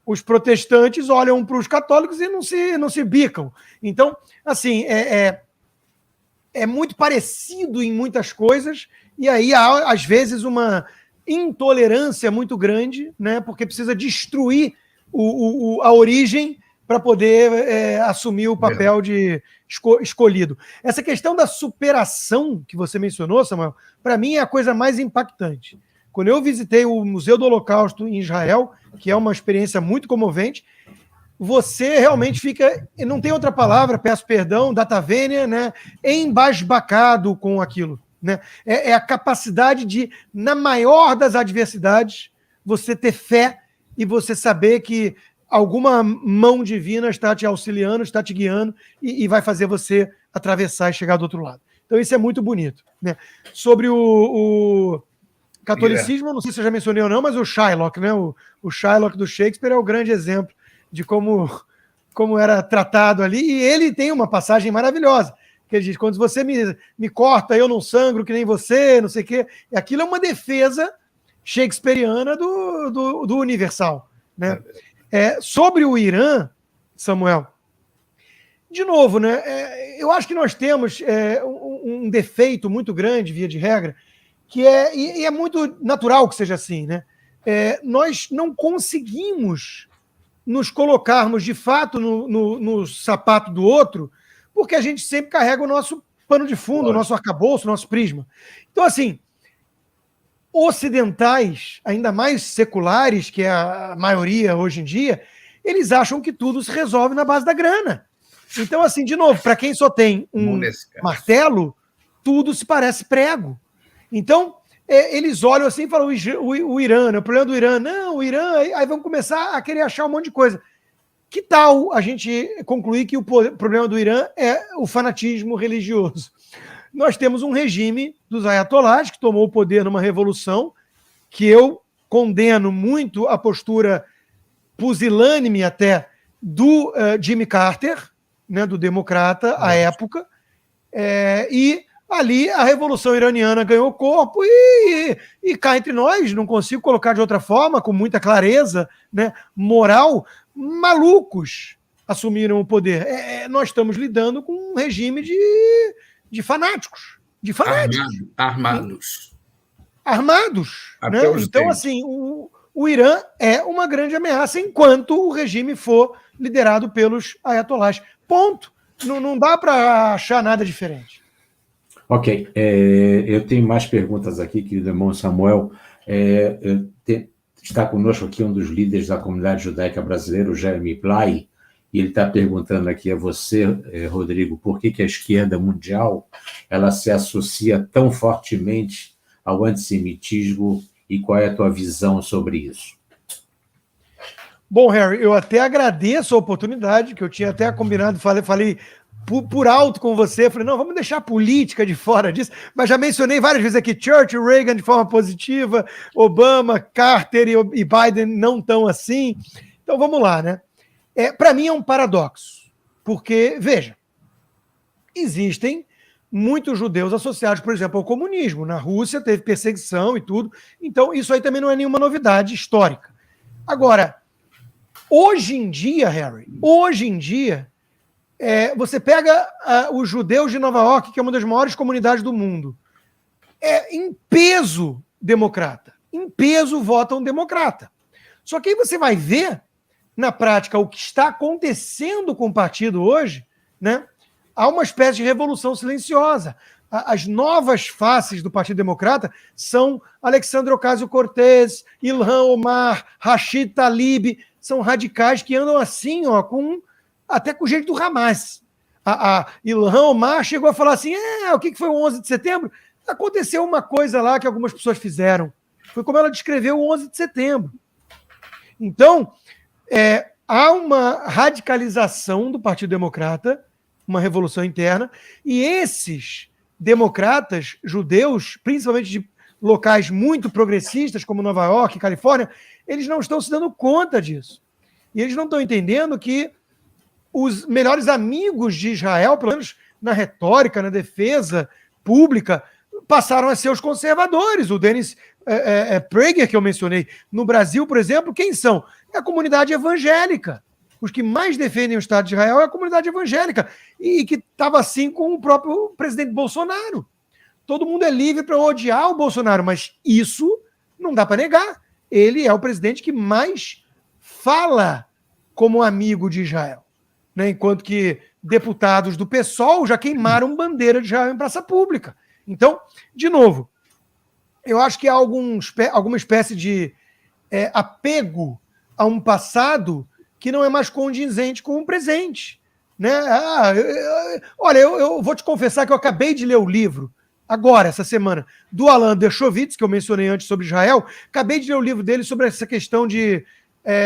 Os protestantes olham para os católicos e não se bicam. Então, assim, é muito parecido em muitas coisas, e aí há, às vezes, uma intolerância muito grande, né, porque precisa destruir a origem para poder assumir o papel de escolhido. Essa questão da superação que você mencionou, Samuel, para mim é a coisa mais impactante. Quando eu visitei o Museu do Holocausto em Israel, que é uma experiência muito comovente, você realmente fica, não tem outra palavra, peço perdão, datavênia, né, embasbacado com aquilo. Né? É a capacidade de, na maior das adversidades, você ter fé e você saber que alguma mão divina está te auxiliando, está te guiando e vai fazer você atravessar e chegar do outro lado. Então isso é muito bonito. Né? Sobre o catolicismo, não sei se eu já mencionei ou não, mas o Shylock, né? O Shylock do Shakespeare é o grande exemplo de como era tratado ali, e ele tem uma passagem maravilhosa, que ele diz, quando você me corta, eu não sangro que nem você, não sei o quê. E aquilo é uma defesa shakespeariana do universal. Né? Sobre o Irã, Samuel, de novo, né, eu acho que nós temos um defeito muito grande, via de regra, que e é muito natural que seja assim, né? Nós não conseguimos nos colocarmos de fato no sapato do outro, porque a gente sempre carrega o nosso pano de fundo, o nosso arcabouço, o nosso prisma. Então, assim, ocidentais, ainda mais seculares, que é a maioria hoje em dia, eles acham que tudo se resolve na base da grana. Então, assim, de novo, para quem só tem um martelo, tudo se parece prego. Então, eles olham assim e falam, o Irã, né? O problema do Irã, não, o Irã, aí vão começar a querer achar um monte de coisa. Que tal a gente concluir que o problema do Irã é o fanatismo religioso? Nós temos um regime dos ayatolás que tomou o poder numa revolução, que eu condeno muito a postura pusilânime até do Jimmy Carter, né, do democrata, à época, e ali a Revolução Iraniana ganhou corpo e cá entre nós, não consigo colocar de outra forma, com muita clareza, né, moral, malucos assumiram o poder. Nós estamos lidando com um regime de fanáticos. De fanáticos. Armados. Né? Então, assim, o Irã é uma grande ameaça enquanto o regime for liderado pelos ayatolás. Ponto. Não dá para achar nada diferente. Ok. Eu tenho mais perguntas aqui, querido irmão Samuel. Está conosco aqui um dos líderes da comunidade judaica brasileira, o Jeremy Blay, e ele está perguntando aqui a você, Rodrigo, por que a esquerda mundial ela se associa tão fortemente ao antissemitismo e qual é a tua visão sobre isso? Bom, Harry, eu até agradeço a oportunidade, que eu tinha até combinado, falei por alto com você, falei, não, vamos deixar a política de fora disso, mas já mencionei várias vezes aqui, Churchill, Reagan de forma positiva, Obama, Carter e Biden não tão assim. Então vamos lá, né? Para mim é um paradoxo, porque, veja, existem muitos judeus associados, por exemplo, ao comunismo. Na Rússia teve perseguição e tudo, então isso aí também não é nenhuma novidade histórica. Agora, hoje em dia, Harry, você pega os judeus de Nova York, que é uma das maiores comunidades do mundo, em peso democrata, em peso votam democrata. Só que aí você vai ver, na prática, o que está acontecendo com o partido hoje, né? Há uma espécie de revolução silenciosa. As novas faces do Partido Democrata são Alexandre Ocasio-Cortez, Ilhan Omar, Rashid Tlaib, são radicais que andam assim, ó, até com o jeito do Hamas. A Ilhan Omar chegou a falar assim, o que foi o 11 de setembro? Aconteceu uma coisa lá que algumas pessoas fizeram. Foi como ela descreveu o 11 de setembro. Então, há uma radicalização do Partido Democrata, uma revolução interna, e esses democratas judeus, principalmente de locais muito progressistas, como Nova York e Califórnia, eles não estão se dando conta disso. E eles não estão entendendo que os melhores amigos de Israel, pelo menos na retórica, na defesa pública, passaram a ser os conservadores. O Dennis Prager, que eu mencionei. No Brasil, por exemplo, quem são? É a comunidade evangélica. Os que mais defendem o Estado de Israel é a comunidade evangélica. E que estava assim com o próprio presidente Bolsonaro. Todo mundo é livre para odiar o Bolsonaro, mas isso não dá para negar. Ele é o presidente que mais fala como amigo de Israel. Né? Enquanto que deputados do PSOL já queimaram bandeira de Israel em praça pública. Então, de novo, eu acho que há alguma espécie de apego a um passado que não é mais condizente com o presente. Né? Olha, eu vou te confessar que eu acabei de ler o livro, agora, essa semana, do Alan Dershowitz, que eu mencionei antes sobre Israel. Acabei de ler o livro dele sobre essa questão de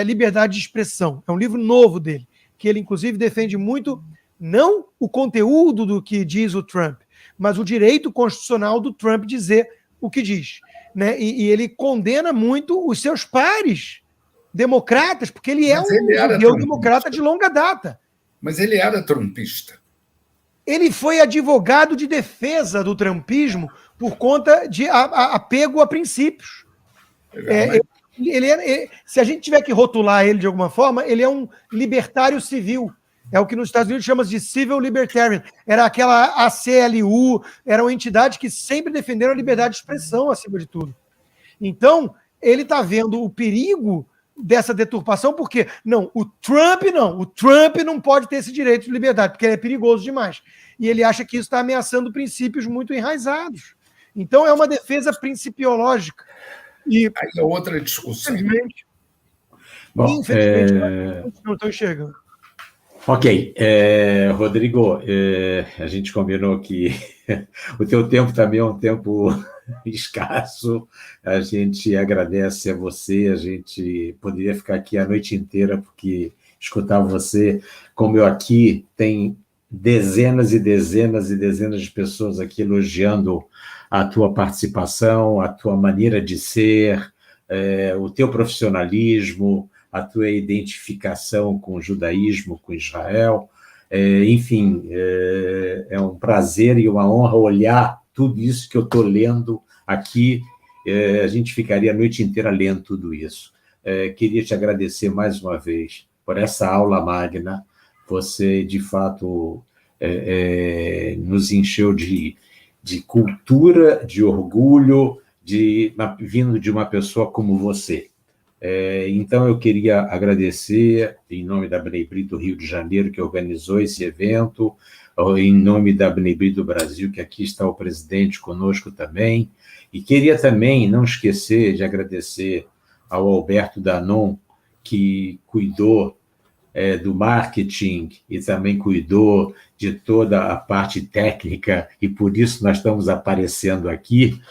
liberdade de expressão. É um livro novo dele, que ele, inclusive, defende muito, não o conteúdo do que diz o Trump, mas o direito constitucional do Trump dizer o que diz. né? E ele condena muito os seus pares democratas, porque ele é um judeu-democrata de longa data. Mas ele era trumpista. Ele foi advogado de defesa do trumpismo por conta de apego a princípios. Se a gente tiver que rotular ele de alguma forma, ele é um libertário civil. É o que nos Estados Unidos chama de civil libertarian. Era aquela ACLU, era uma entidade que sempre defenderam a liberdade de expressão acima de tudo. Então, ele está vendo o perigo dessa deturpação, porque o Trump não pode ter esse direito de liberdade, porque ele é perigoso demais. E ele acha que isso está ameaçando princípios muito enraizados. Então, é uma defesa principiológica. E aí é outra discussão. Infelizmente, não estou enxergando. Ok. Rodrigo, a gente combinou que o teu tempo também é um tempo escasso. A gente agradece a você. A gente poderia ficar aqui a noite inteira, porque escutar você, como eu aqui, tem dezenas e dezenas e dezenas de pessoas aqui elogiando a tua participação, a tua maneira de ser, o teu profissionalismo, a tua identificação com o judaísmo, com Israel. Enfim, é um prazer e uma honra olhar tudo isso que eu estou lendo aqui. A gente ficaria a noite inteira lendo tudo isso. Queria te agradecer mais uma vez por essa aula magna. Você, de fato, nos encheu de cultura, de orgulho, vindo de uma pessoa como você. Então, eu queria agradecer, em nome da Bnei Brit do Rio de Janeiro, que organizou esse evento, em nome da Bnei Brit do Brasil, que aqui está o presidente conosco também, e queria também não esquecer de agradecer ao Alberto Danon, que cuidou do marketing e também cuidou de toda a parte técnica, e por isso nós estamos aparecendo aqui,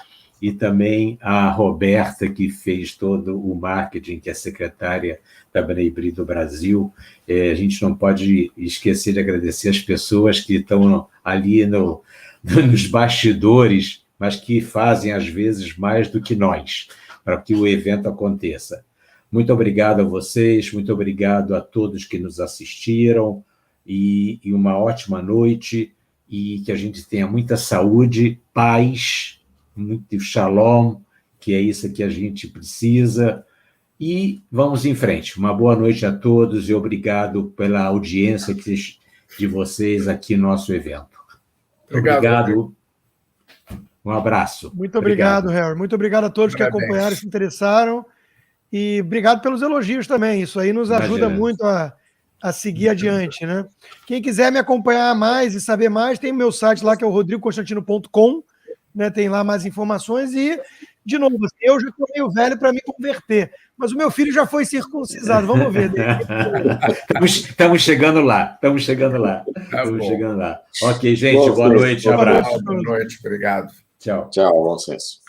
e também a Roberta, que fez todo o marketing, que é secretária da Bnei Brit do Brasil. A gente não pode esquecer de agradecer as pessoas que estão ali nos bastidores, mas que fazem, às vezes, mais do que nós, para que o evento aconteça. Muito obrigado a vocês, muito obrigado a todos que nos assistiram, e uma ótima noite, e que a gente tenha muita saúde, paz, muito shalom, que é isso que a gente precisa, e vamos em frente. Uma boa noite a todos e obrigado pela audiência de vocês aqui no nosso evento. Obrigado. Um abraço. Muito obrigado, Harry. Muito obrigado a todos que acompanharam e se interessaram, e obrigado pelos elogios também. Isso aí nos ajuda muito a seguir adiante, né? Quem quiser me acompanhar mais e saber mais, tem o meu site lá, que é o rodrigoconstantino.com, né, tem lá mais informações e, de novo, eu já estou meio velho para me converter, mas o meu filho já foi circuncisado, vamos ver. Estamos chegando lá, estamos chegando lá. Ok, gente, boa noite, abraço. Boa noite, obrigado. Tchau. Tchau, bom senso.